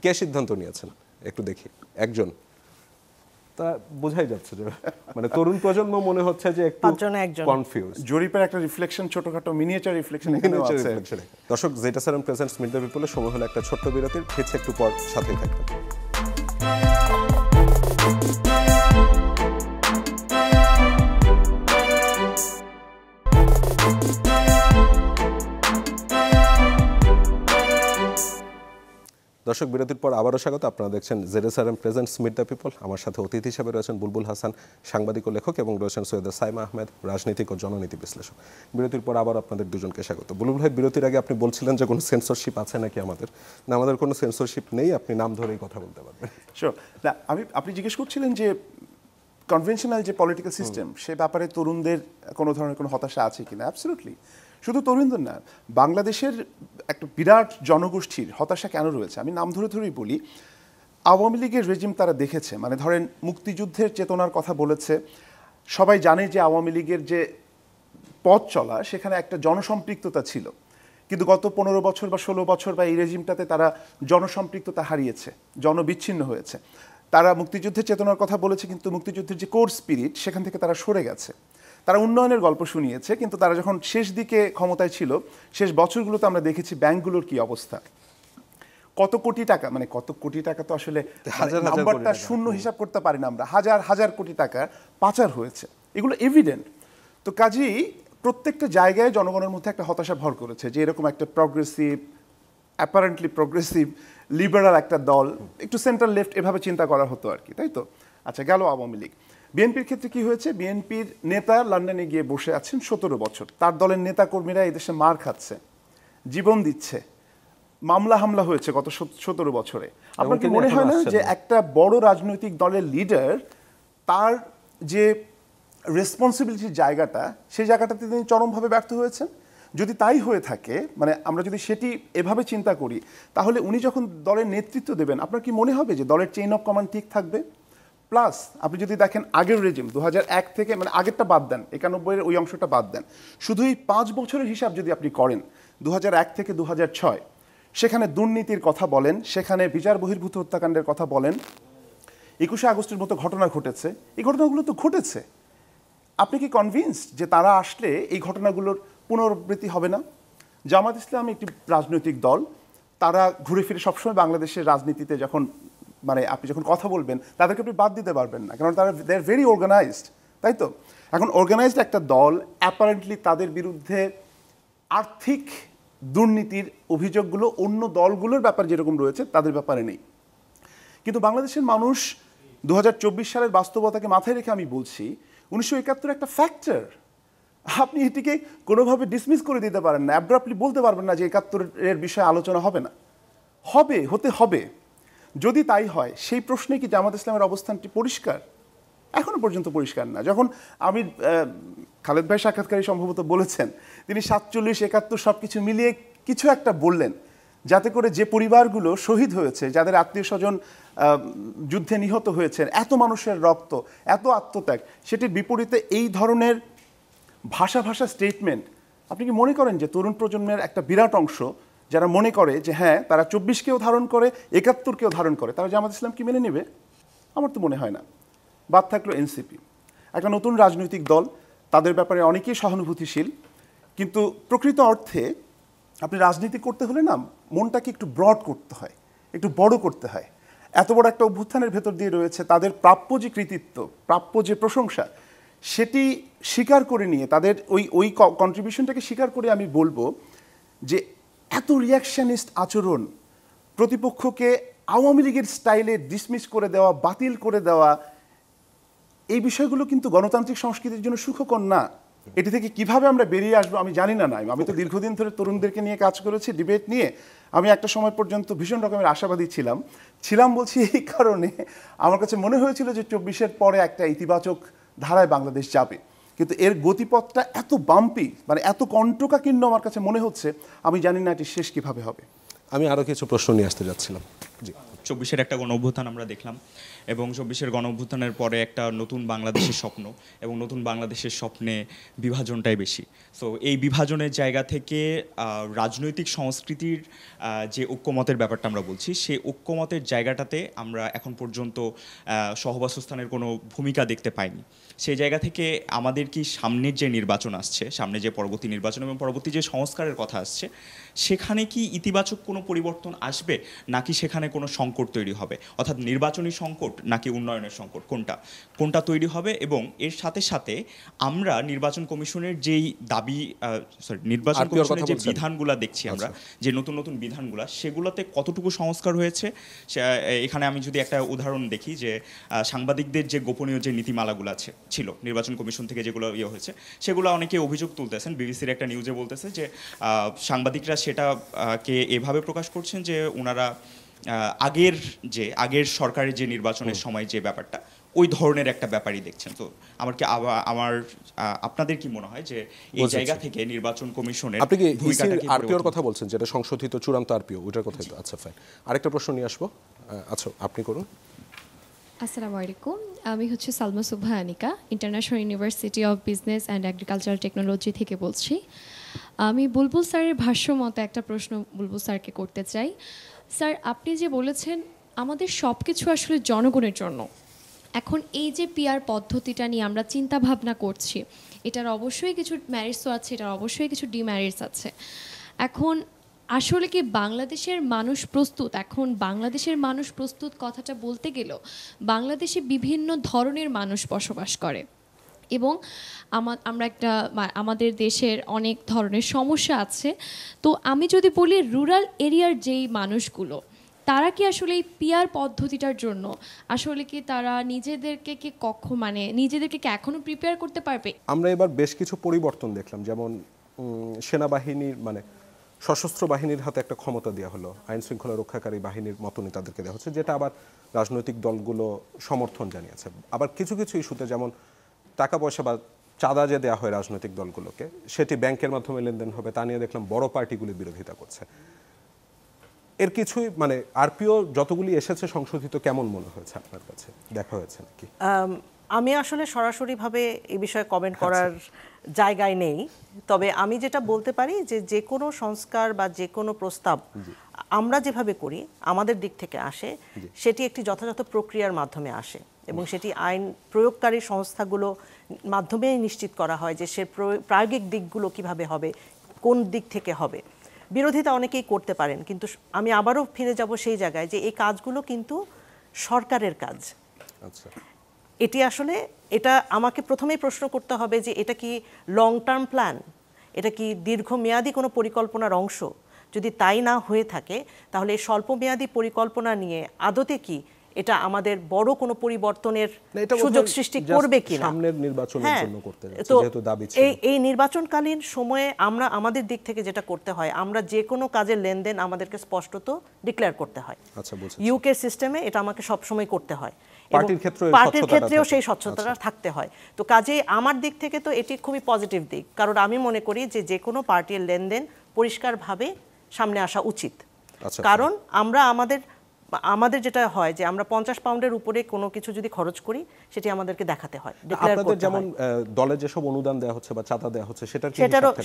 কে সিদ্ধান্ত নিয়েছেন একটু দেখি। একজন তা বোঝাই যাচ্ছে যে মানে তরুণ প্রজন্ম মনে হচ্ছে যে একটু পাঁচজনে একজন। কনফিউজ। জরিপের একটা রিফ্লেকশন, ছোটখাটো মিনিয়েচার রিফ্লেকশন এখানেও আছে। দর্শক, জেটা স্যার প্রেজেন্টস মিড দ্য পিপলের সময় হলো একটা ছোট্ট বিরতির, ফিরছে একটু পর, সাথেই থাকবেন। দর্শক, বিরতির পর আবারও স্বাগত। আপনারা দেখছেন ZSRM presents mid the people. আমার সাথে অতিথি হিসেবে রয়েছেন বুলবুল হাসান, সাংবাদিক ও লেখক, এবং রয়েছেন সৈয়দ সাইমা আহমেদ, রাজনীতিক ও জননীতি বিশ্লেষক। বিরতির পর আবার আপনাদের দুজনকে স্বাগত। বুলবুল ভাই, বিরতির আগে আপনি বলছিলেন যে কোনো সেন্সরশিপ আছে নাকি আমাদের? না, আমাদের কোনো সেন্সরশিপ নেই, আপনি নাম ধরেই কথা বলতে পারবেন। শিওর। না, আপনি জিজ্ঞেস করছিলেন যে কনভেনশনাল যে পলিটিক্যাল সিস্টেম, সে ব্যাপারে তরুণদের কোনো ধরনের কোনো হতাশা আছে কিনা। অ্যাবসলিউটলি। শুধু তরুণদের না, বাংলাদেশের একটা বিরাট জনগোষ্ঠীর হতাশা কেন রয়েছে আমি নাম ধরে ধরেই বলি। আওয়ামী লীগের রেজিম তারা দেখেছে, মানে ধরেন মুক্তিযুদ্ধের চেতনার কথা বলেছে। সবাই জানে যে আওয়ামী লীগের যে পথ চলা, সেখানে একটা জনসম্পৃক্ততা ছিল, কিন্তু গত 15 বছর বা 16 বছর বা এই রেজিমটাতে তারা জনসম্পৃক্ততা হারিয়েছে, জনবিচ্ছিন্ন হয়েছে। তারা মুক্তিযুদ্ধের চেতনার কথা বলেছে, কিন্তু মুক্তিযুদ্ধের যে কোর স্পিরিট, সেখান থেকে তারা সরে গেছে। তারা উন্নয়নের গল্প শুনিয়েছে, কিন্তু তারা যখন শেষ দিকে ক্ষমতায় ছিল, শেষ বছরগুলোতে আমরা দেখেছি ব্যাংকগুলোর কি অবস্থা। কত কোটি টাকা, মানে কত কোটি টাকা তো আসলে নাম্বারটা শূন্য হিসাব করতে পারি না আমরা, হাজার হাজার কোটি টাকা পাচার হয়েছে, এগুলো এভিডেন্ট। তো কাজেই প্রত্যেকটা জায়গায় জনগণের মধ্যে একটা হতাশা ভর করেছে যে এরকম একটা প্রগ্রেসিভ, অ্যাপারেন্টলি প্রগ্রেসিভ লিবারাল একটা দল, একটু সেন্ট্রাল লেফট এভাবে চিন্তা করা হতো আর কি, তাই তো? আচ্ছা, গেল আওয়ামী লীগ। বিএনপির ক্ষেত্রে কি হয়েছে? বিএনপির নেতা লন্ডনে গিয়ে বসে আছেন 17 বছর, তার দলের নেতাকর্মীরা এদেশে মার খাচ্ছে, জীবন দিচ্ছে, মামলা হামলা হয়েছে গত 17 বছরে। আপনার কি মনে হয় না যে একটা বড় রাজনৈতিক দলের লিডার, তার যে রেসপন্সিবিলিটির জায়গাটা, সেই জায়গাটাতে তিনি চরমভাবে ব্যর্থ হয়েছেন? যদি তাই হয়ে থাকে, মানে আমরা যদি সেটি এভাবে চিন্তা করি, তাহলে উনি যখন দলের নেতৃত্ব দেবেন, আপনার কি মনে হবে যে দলের চেইন অফ কমান্ড ঠিক থাকবে? প্লাস আপনি যদি দেখেন আগের রেজিম 2001 থেকে, মানে আগেরটা বাদ দেন, 91-এর ওই অংশটা বাদ দেন, শুধু এই 5 বছরের হিসাব যদি আপনি করেন, 2001 থেকে 2006, সেখানে দুর্নীতির কথা বলেন, সেখানে বিচার বহির্ভূত হত্যাকাণ্ডের কথা বলেন, 21শে আগস্টের মতো ঘটনা ঘটেছে, এই ঘটনাগুলো তো ঘটেছে। আপনি কি কনভিন্সড যে তারা আসলে এই ঘটনাগুলোর পুনরাবৃত্তি হবে না? জামাত ইসলাম একটি রাজনৈতিক দল, তারা ঘুরে ফিরে সবসময় বাংলাদেশের রাজনীতিতে যখন, মানে আপনি যখন কথা বলবেন, তাদেরকে আপনি বাদ দিতে পারবেন না, কারণ তারা দে আর ভেরি অর্গানাইজড, তাই তো? এখন অর্গানাইজড একটা দল, অ্যাপারেন্টলি তাদের বিরুদ্ধে আর্থিক দুর্নীতির অভিযোগগুলো অন্য দলগুলোর ব্যাপারে যেরকম রয়েছে, তাদের ব্যাপারে নেই। কিন্তু বাংলাদেশের মানুষ 2024 সালের বাস্তবতাকে মাথায় রেখে আমি বলছি, 1971 একটা ফ্যাক্টর, আপনি এটিকে কোনোভাবে ডিসমিস করে দিতে পারেন না, অ্যাব্রাপ্টলি বলতে পারবেন না যে 71-এর বিষয়ে আলোচনা হবে না। হতে হবে। যদি তাই হয়, সেই প্রশ্নে কি জামাত ইসলামের অবস্থানটি পরিষ্কার? এখনো পর্যন্ত পরিষ্কার না। যখন আমি খালেদ ভাই সাক্ষাৎকারী সম্ভবত বলেছেন, তিনি 47, 71 সব কিছু মিলিয়ে কিছু একটা বললেন, যাতে করে যে পরিবারগুলো শহীদ হয়েছে, যাদের আত্মীয় স্বজন যুদ্ধে নিহত হয়েছেন, এত মানুষের রক্ত, এত আত্মত্যাগ, সেটির বিপরীতে এই ধরনের ভাষা স্টেটমেন্ট, আপনি কি মনে করেন যে তরুণ প্রজন্মের একটা বিরাট অংশ যারা মনে করে যে হ্যাঁ তারা 24-কেও ধারণ করে, 71-কেও ধারণ করে, তারা জামাত ইসলাম কি মেনে নেবে? আমার তো মনে হয় না। বাদ থাকলো এনসিপি, একটা নতুন রাজনৈতিক দল, তাদের ব্যাপারে অনেকেই সহানুভূতিশীল, কিন্তু প্রকৃত অর্থে আপনি রাজনীতি করতে হলে না, মনটাকে একটু ব্রড করতে হয়, একটু বড় করতে হয়। এত বড় একটা অভ্যুত্থানের ভেতর দিয়ে রয়েছে, তাদের প্রাপ্য যে কৃতিত্ব, প্রাপ্য যে প্রশংসা, সেটি স্বীকার করে নিয়ে, তাদের ওই কন্ট্রিবিউশনটাকে স্বীকার করে আমি বলবো যে এত রিয়াকশনিস্ট আচরণ, প্রতিপক্ষকে আওয়ামী লীগের স্টাইলে ডিসমিস করে দেওয়া, বাতিল করে দেওয়া, এই বিষয়গুলো কিন্তু গণতান্ত্রিক সংস্কৃতির জন্য সুখকর না। এটি থেকে কিভাবে আমরা বেরিয়ে আসবো আমি জানি না। আমি তো দীর্ঘদিন ধরে তরুণদেরকে নিয়ে কাজ করেছি, ডিবেট নিয়ে। আমি একটা সময় পর্যন্ত ভীষণ রকমের আশাবাদী ছিলাম বলছি এই কারণে, আমার কাছে মনে হয়েছিল যে 24-এর পরে একটা ইতিবাচক ধারায় বাংলাদেশ যাবে, কিন্তু এর গতিপথটা এত বাম্পি, মানে এত কণ্টকাকীর্ণ আমার কাছে মনে হচ্ছে, আমি জানি না এটি শেষ কিভাবে হবে। আমি আরও কিছু প্রশ্ন নিয়ে আসতে যাচ্ছিলাম। জি। 24-এর একটা গণঅভ্যুত্থান আমরা দেখলাম এবং 24-এর গণঅভ্যুত্থানের পরে একটা নতুন বাংলাদেশের স্বপ্ন এবং নতুন বাংলাদেশের স্বপ্নে বিভাজনটাই বেশি। সো এই বিভাজনের জায়গা থেকে রাজনৈতিক সংস্কৃতির যে ঐক্যমতের ব্যাপারটা আমরা বলছি, সেই ঐক্যমতের জায়গাটাতে আমরা এখন পর্যন্ত সহবাসস্থানের কোনো ভূমিকা দেখতে পাইনি। সেই জায়গা থেকে আমাদের কি সামনের যে নির্বাচন আসছে, সামনে যে পরবর্তী নির্বাচন এবং পরবর্তী যে সংস্কারের কথা আসছে, সেখানে কি ইতিবাচক কোনো পরিবর্তন আসবে নাকি সেখানে কোনো সংকট তৈরি হবে? অর্থাৎ নির্বাচনী সংকট নাকি উন্নয়নের সংকট, কোনটা তৈরি হবে? এবং এর সাথে সাথে আমরা নির্বাচন কমিশনের যেই দাবি নির্বাচন কমিশনের যে বিধানগুলো দেখছি আমরা, যে নতুন নতুন বিধানগুলো, সেগুলোতে কতটুকু সংস্কার হয়েছে? এখানে আমি যদি একটা উদাহরণ দেখি, যে সাংবাদিকদের যে গোপনীয় যে নীতিমালাগুলো ছিল নির্বাচন কমিশন থেকে যেগুলো হয়েছে, সেগুলো অনেকে অভিযোগ তুলতেছেন। বিবিসির একটা নিউজে বলতেছে যে সাংবাদিকরা সেটাকে এভাবে প্রকাশ করছেন যে ওনারা আগের সরকারের যে নির্বাচনের সময় যে ব্যাপারটা, ওই ধরনের একটা ব্যাপারই দেখছেন। তো আপনাদের কি মনে হয় যে এই জায়গা থেকে নির্বাচন কমিশনের আপনি কি আরপিওর কথা বলছেন, যেটা সংশোধিত চূড়ান্ত আরপিও, ওইটার কথাই তো? আচ্ছা ফাইন, আরেকটা প্রশ্ন নিয়ে আসবো। আচ্ছা আপনি করুন। আসসালামু আলাইকুম, আমি হচ্ছে Salma Subha Anika, International University of Business and Agricultural Technology থেকে বলছি। আমি বুলবুল স্যারের ভাষ্য মতো একটা প্রশ্ন বুলবুল স্যারকে করতে চাই। স্যার, আপনি যে বলেছেন আমাদের সব কিছু আসলে জনগণের জন্য, এখন এই যে পিআর পদ্ধতিটা নিয়ে আমরা চিন্তা ভাবনা করছি, এটার অবশ্যই কিছু ম্যারিটসও আছে, এটার অবশ্যই কিছু ডিম্যারিটস আছে। এখন আসলে কি বাংলাদেশের মানুষ প্রস্তুত? এখন বাংলাদেশের মানুষ প্রস্তুত কথাটা বলতে গেলেও বাংলাদেশে বিভিন্ন ধরনের মানুষ বসবাস করে এবং আমরা আমাদের দেশের অনেক ধরনের সমস্যা আছে। তো আমি যদি বলি রুরাল এরিয়ার যেই মানুষগুলো, তারা কি আসলে এই পিআর পদ্ধতিটার জন্য আসলে কি তারা নিজেদেরকে কি এখনো প্রিপেয়ার করতে পারবে? আমরা এবার বেশ কিছু পরিবর্তন দেখলাম, যেমন সেনাবাহিনীর সশস্ত্র বাহিনীর হাতে একটা ক্ষমতা দেওয়া হলো, আইন শৃঙ্খলা রক্ষাকারী বাহিনীর মতনই তাদেরকে দেওয়া হচ্ছে, যেটা আবার রাজনৈতিক দলগুলো সমর্থন জানিয়েছে। আবার কিছু কিছু ইস্যুতে, যেমন টাকা পয়সা বা চাঁদা যে দেওয়া হয় রাজনৈতিক দলগুলোকে, সেটি ব্যাংকের মাধ্যমে লেনদেন হবে, তা নিয়ে দেখলাম বড় পার্টিগুলি বিরোধিতা করছে। এর কিছুই আরপিও যতগুলি এসেছে সংশোধিত, কেমন মনে হয়েছে আপনার কাছে? দেখা হয়েছে নাকি? আমি আসলে সরাসরিভাবে এই বিষয়ে কমেন্ট করার জায়গায় নেই, তবে আমি যেটা বলতে পারি যে কোনো সংস্কার বা যে কোনো প্রস্তাব আমরা যেভাবে করি আমাদের দিক থেকে আসে, সেটি একটি যথাযথ প্রক্রিয়ার মাধ্যমে আসে এবং সেটি আইন প্রয়োগকারী সংস্থাগুলো মাধ্যমেই নিশ্চিত করা হয় যে সে প্রায়োগিক দিকগুলো কিভাবে হবে, কোন দিক থেকে হবে। বিরোধিতা অনেকেই করতে পারেন, কিন্তু আমি আবারও ফিরে যাব সেই জায়গায় যে এই কাজগুলো কিন্তু সরকারের কাজ। আচ্ছা, এটা আমাকে প্রথমেই প্রশ্ন করতে হবে যে এটা কি লং টার্ম প্ল্যান, এটা কি দীর্ঘমেয়াদী কোনো পরিকল্পনার অংশ? যদি তাই না হয়ে থাকে, তাহলে এই স্বল্পমেয়াদী পরিকল্পনা নিয়ে আদতে কি এটা আমাদের বড় কোনো পরিবর্তনের সুযোগ সৃষ্টি করবে কিনা? সামনের নির্বাচনের জন্য করতে যাচ্ছে, যেহেতু দাবি ছিল। এই নির্বাচনকালীন সময়ে আমরা আমাদের দিক থেকে যেটা করতে হয়, আমরা যে কোনো কাজের লেনদেন আমাদেরকে স্পষ্টত ডিক্লেয়ার করতে হয়। আচ্ছা, বুঝেছি। ইউকে সিস্টেমে এটা আমাকে সবসময় করতে হয়, পার্টির ক্ষেত্রেও সেই স্বচ্ছতাটা থাকতে হয়। তো কাজে আমার দিক থেকে তো এটি খুবই পজিটিভ দিক, কারণ আমি মনে করি যে কোনো পার্টির লেনদেন পরিষ্কারভাবে সামনে আসা উচিত। কারণ আমাদের যেটা হয় যে আমরা 50 পাউন্ডের উপরে কোনো কিছু যদি খরচ করি, সেটি আমাদেরকে দেখাতে হয়, ডিক্লেয়ার করতে হয়। যেমন দলে যেসব অনুদান দেওয়া হচ্ছে বা চাঁদা দেওয়া হচ্ছে,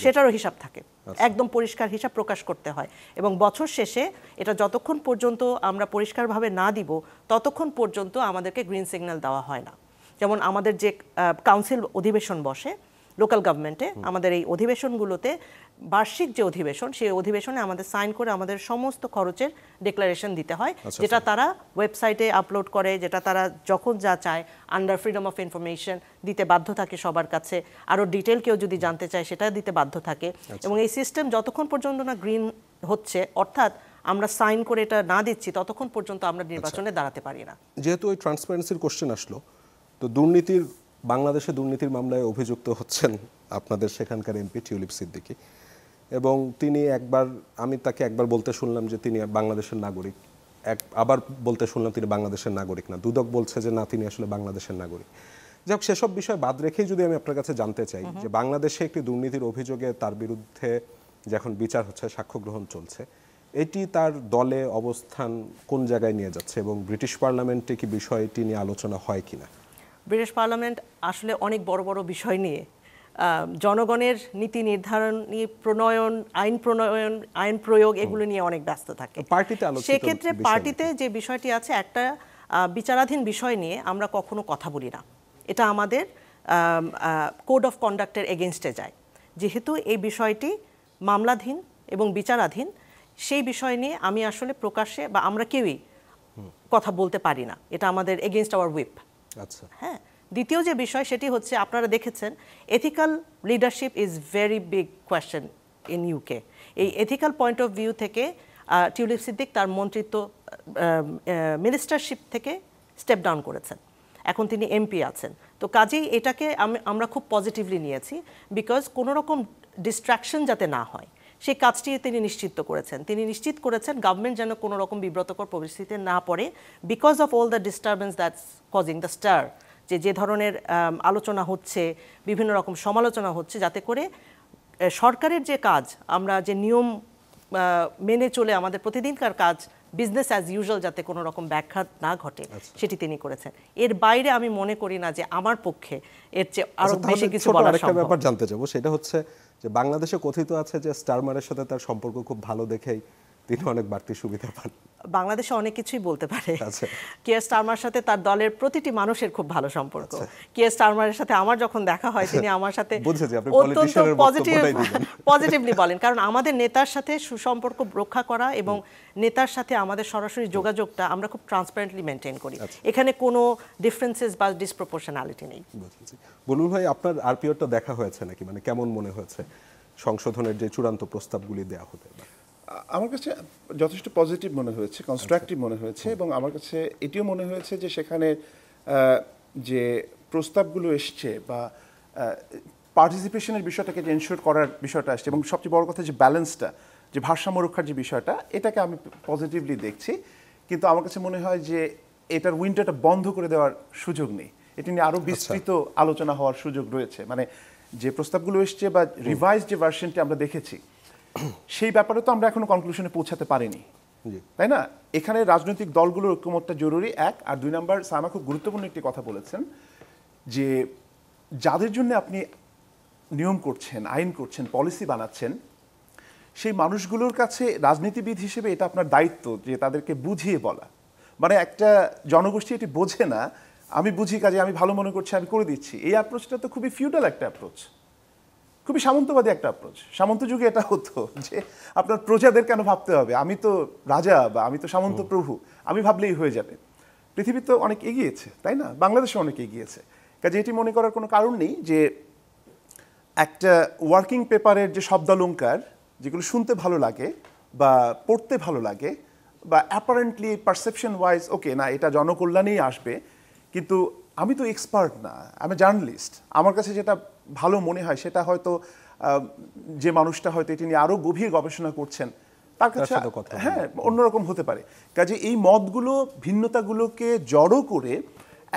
সেটারও হিসাব থাকে, একদম পরিষ্কার হিসাব প্রকাশ করতে হয়। এবং বছর শেষে এটা যতক্ষণ পর্যন্ত আমরা পরিষ্কারভাবে না দিব, ততক্ষণ পর্যন্ত আমাদেরকে গ্রিন সিগন্যাল দেওয়া হয় না। যেমন আমাদের যে কাউন্সিল অধিবেশন বসে লোকাল গভর্নমেন্টে, আমাদের এই অধিবেশনগুলোতে বার্ষিক যে অধিবেশন, সেই অধিবেশনে আমাদের সাইন করে আমাদের সমস্ত খরচের ডিক্লারেশন দিতে হয়, যেটা তারা ওয়েবসাইটে আপলোড করে, যেটা তারা যখন যা চায় আন্ডার ফ্রিডম অফ ইনফরমেশন দিতে বাধ্য থাকে সবার কাছে। আরও ডিটেল কেউ যদি জানতে চায় সেটা দিতে বাধ্য থাকে। এবং এই সিস্টেম যতক্ষণ পর্যন্ত না গ্রিন হচ্ছে, অর্থাৎ আমরা সাইন করে এটা না দিচ্ছি, ততক্ষণ পর্যন্ত আমরা নির্বাচনে দাঁড়াতে পারি না। যেহেতু ওই ট্রান্সপারেন্সির কোশ্চেন আসলো, তো বাংলাদেশে দুর্নীতির মামলায় অভিযুক্ত হচ্ছেন আপনাদের সেখানকার এমপি টিউলিপ সিদ্দিকী, এবং আমি তাকে একবার বলতে শুনলাম যে তিনি বাংলাদেশের নাগরিক, আবার বলতে শুনলাম তিনি বাংলাদেশের নাগরিক না, দুদক বলছে যে না, তিনি আসলে বাংলাদেশের নাগরিক। যাই হোক, সেসব বিষয় বাদ রেখেই যদি আমি আপনার কাছে জানতে চাই যে বাংলাদেশে একটি দুর্নীতির অভিযোগে তার বিরুদ্ধে যখন বিচার হচ্ছে, সাক্ষ্য গ্রহণ চলছে, এটি তার দলে অবস্থান কোন জায়গায় নিয়ে যাচ্ছে এবং ব্রিটিশ পার্লামেন্টে কি বিষয়টি নিয়ে আলোচনা হয় কিনা? ব্রিটিশ পার্লামেন্ট আসলে অনেক বড় বড় বিষয় নিয়ে জনগণের নীতি নির্ধারণ, প্রণয়ন, আইন প্রয়োগ এগুলো নিয়ে অনেক ব্যস্ত থাকে। পার্টিতে আলোচিত সেক্ষেত্রে বিষয় পার্টিতে যে বিষয়টি আছে, একটা বিচারাধীন বিষয় নিয়ে আমরা কখনো কথা বলি না। এটা আমাদের কোড অফ কন্ডাক্টের এগেনস্টে যায়। যেহেতু এই বিষয়টি মামলাধীন এবং বিচারাধীন, সেই বিষয় নিয়ে আমি আসলে প্রকাশ্যে বা আমরা কেউই কথা বলতে পারি না। এটা আমাদের এগেনস্ট আওয়ার হুইপ। আচ্ছা, হ্যাঁ। দ্বিতীয় যে বিষয় সেটি হচ্ছে, আপনারা দেখেছেন ethical leadership is very big question in UK. এই এথিক্যাল পয়েন্ট অফ ভিউ থেকে টিউলিপ সিদ্দিক তার মন্ত্রিত্ব মিনিস্টারশিপ থেকে স্টেপ ডাউন করেছেন, এখন তিনি এমপি আছেন। তো কাজেই এটাকে আমরা খুব পজিটিভলি নিয়েছি, বিকজ কোনো রকম ডিস্ট্রাকশন যাতে না হয় সেই কাজটি তিনি নিশ্চিত করেছেন। তিনি নিশ্চিত করেছেন গভর্নমেন্ট যেন কোনো রকম বিব্রতকর পরিস্থিতিতে না পড়ে, because of all the disturbance that's causing the star, যে ধরনের আলোচনা হচ্ছে, বিভিন্ন রকম সমালোচনা হচ্ছে, যাতে করে সরকারের যে কাজ, আমরা যে নিয়ম মেনে চলে আমাদের প্রতিদিনকার কাজ বিজনেস অ্যাজ ইউজুয়াল, যাতে কোনো রকম ব্যাঘাত না ঘটে, সেটি তিনি করেছেন। এর বাইরে আমি মনে করি না যে আমার পক্ষে এর চেয়ে আরো বেশি কিছু বলা সম্ভব। ব্যাপার জানতে চাবো, সেটা হচ্ছে যে বাংলাদেশে কথিত আছে যে স্টারমারের সাথে তার সম্পর্ক খুব ভালো দেখেই তিনি অনেক বাড়তি সুবিধা পান। বাংলাদেশে অনেক কিছুই বলতে পারে। আচ্ছা। কিয়ার স্টারমার সাথে তার দলের প্রতিটি মানুষের খুব ভালো সম্পর্ক। কিয়ার স্টারমারের সাথে আমার যখন দেখা হয়, তিনি আমার সাথে অত্যন্ত পজিটিভলি বলেন, কারণ আমাদের নেতার সাথে সুসম্পর্ক রক্ষা করা এবং নেতার সাথে আমাদের সরাসরি যোগাযোগটা আমরা খুব ট্রান্সপারেন্টলি মেনটেন করি। এখানে কোনো ডিফারেন্সেস বা ডিসপ্রপোর্শনালিটি নেই। বুলবুল ভাই, আপনার আরপিওটা দেখা হয়েছে নাকি? মানে কেমন মনে হয়েছে সংশোধনের যে চূড়ান্ত প্রস্তাবগুলি দেওয়া হতে? আমার কাছে যথেষ্ট পজিটিভ মনে হয়েছে, কনস্ট্রাকটিভ মনে হয়েছে, এবং আমার কাছে এটিও মনে হয়েছে যে সেখানে যে প্রস্তাবগুলো এসছে বা পার্টিসিপেশনের বিষয়টাকে যে এনশিওর করার বিষয়টা আসছে, এবং সবচেয়ে বড় কথা যে ব্যালেন্সটা, যে ভারসাম্য রক্ষার যে বিষয়টা, এটাকে আমি পজিটিভলি দেখছি। কিন্তু আমার কাছে মনে হয় যে এটার উইন্ডোটা বন্ধ করে দেওয়ার সুযোগ নেই, এটি নিয়ে আরও বিস্তৃত আলোচনা হওয়ার সুযোগ রয়েছে। মানে যে প্রস্তাবগুলো এসছে বা রিভাইজ যে ভার্সনটি আমরা দেখেছি, সেই ব্যাপারে তো আমরা এখনো কনক্লুশনে পৌঁছাতে পারিনি, তাই না? এখানে রাজনৈতিক দলগুলোর ঐক্যমতটা জরুরি, এক। আর দুই নাম্বার, সামা খুব গুরুত্বপূর্ণ একটি কথা বলেছেন, যে যাদের জন্য আপনি নিয়ম করছেন, আইন করছেন, পলিসি বানাচ্ছেন, সেই মানুষগুলোর কাছে রাজনীতিবিদ হিসেবে এটা আপনার দায়িত্ব যে তাদেরকে বুঝিয়ে বলা। মানে একটা জনগোষ্ঠী এটি বোঝে না, আমি বুঝি কাজে আমি ভালো মনে করছি, আমি করে দিচ্ছি, এই অ্যাপ্রোচটা তো খুবই ফিউডাল একটা অ্যাপ্রোচ, খুবই সামন্তবাদী একটা অ্যাপ্রোচ। সামন্ত যুগে এটা হতো যে আপনার প্রজাদের কেন ভাবতে হবে, আমি তো রাজা বা আমি তো সামন্ত প্রভু, আমি ভাবলেই হয়ে যাবে। পৃথিবী তো অনেক এগিয়েছে, তাই না? বাংলাদেশে অনেক এগিয়েছে, কাজে এটি মনে করার কোনো কারণ নেই যে একটা ওয়ার্কিং পেপারের যে শব্দালঙ্কার, যেগুলো শুনতে ভালো লাগে বা পড়তে ভালো লাগে বা অ্যাপারেন্টলি পারসেপশন ওয়াইজ ওকে না, এটা জনকল্যাণেই আসবে, কিন্তু আমি তো এক্সপার্ট না, আমি জার্নালিস্ট, আমার কাছে যেটা ভালো মনে হয় সেটা হয়তো যে মানুষটা হয়তো এটি নিয়ে আরও গভীর গবেষণা করছেন তার কাছে হ্যাঁ অন্যরকম হতে পারে। কাজে এই মতগুলো, ভিন্নতাগুলোকে জড়ো করে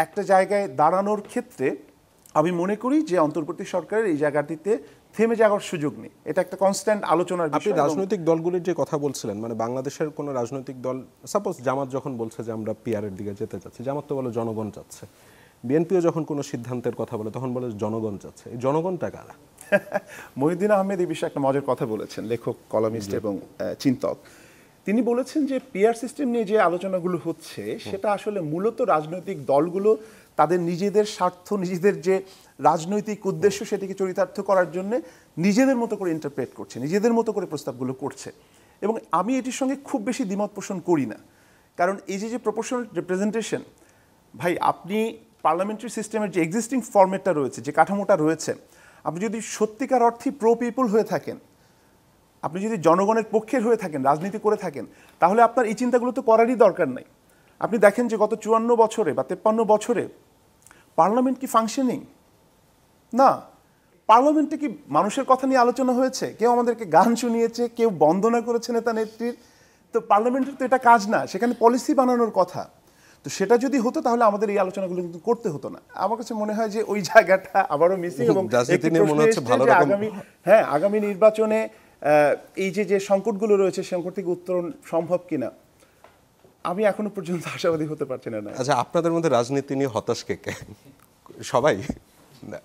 একটা জায়গায় দাঁড়ানোর ক্ষেত্রে আমি মনে করি যে অন্তর্বর্তী সরকারের এই জায়গাটিতে থেমে যাওয়ার সুযোগ নেই, এটা একটা কনস্ট্যান্ট আলোচনার বিষয়। আপনি রাজনৈতিক দলগুলির যে কথা বলছিলেন, মানে বাংলাদেশের কোনো রাজনৈতিক দল, সাপোজ জামাত যখন বলছে যে আমরা পিআরের দিকে যেতে চাচ্ছি, জামাত তো বলে জনগণ চাচ্ছে। বিএনপিও যখন কোনো সিদ্ধান্তের কথা বলে তখন বলে জনগণ চাচ্ছে। এই জনগণটা কারা? মহিউদ্দিন আহমেদ এই বিষয়ে একটা মজার কথা বলেছেন, লেখক, কলামিস্ট এবং চিন্তক। তিনি বলেছেন যে পিআর সিস্টেম নিয়ে যে আলোচনাগুলো হচ্ছে সেটা আসলে মূলত রাজনৈতিক দলগুলো তাদের নিজেদের স্বার্থ, নিজেদের যে রাজনৈতিক উদ্দেশ্য সেটিকে চরিতার্থ করার জন্য নিজেদের মতো করে ইন্টারপ্রেট করছে, নিজেদের মতো করে প্রস্তাবগুলো করছে। এবং আমি এটির সঙ্গে খুব বেশি দ্বিমত পোষণ করি না, কারণ এই যে প্রপোর্শনাল রিপ্রেজেন্টেশন, ভাই আপনি পার্লামেন্টারি সিস্টেমের যে এক্সিস্টিং ফরম্যাটটা রয়েছে, যে কাঠামোটা রয়েছে, আপনি যদি সত্যিকার অর্থে প্রো পিপল হয়ে থাকেন, আপনি যদি জনগণের পক্ষের হয়ে থাকেন, রাজনীতি করে থাকেন, তাহলে আপনার এই চিন্তাগুলো তো করারই দরকার নাই। আপনি দেখেন যে গত 54 বছরে বা 53 বছরে পার্লামেন্ট কি ফাংশনিং? না। পার্লামেন্টে কি মানুষের কথা নিয়ে আলোচনা হয়েছে? কেউ আমাদেরকে গান শুনিয়েছে, কেউ বন্দনা করেছে নেতা নেত্রীর? তো পার্লামেন্টের তো এটা কাজ না, সেখানে পলিসি বানানোর কথা। তো সেটা যদি হতো তাহলে আমাদের এই আলোচনাগুলো কিন্তু করতে হতো না। আমার কাছে মনে হয় যে ওই জায়গাটা আবারও মিসিং। এবং আগামী নির্বাচনে এই যে যে সংকটগুলো রয়েছে সংকট থেকে উত্তরণ সম্ভব কিনা আমি এখনো পর্যন্ত আশাবাদী হতে পারছি না। আচ্ছা, আপনাদের মধ্যে রাজনীতি নিয়ে হতাশ কে কে? সবাই না,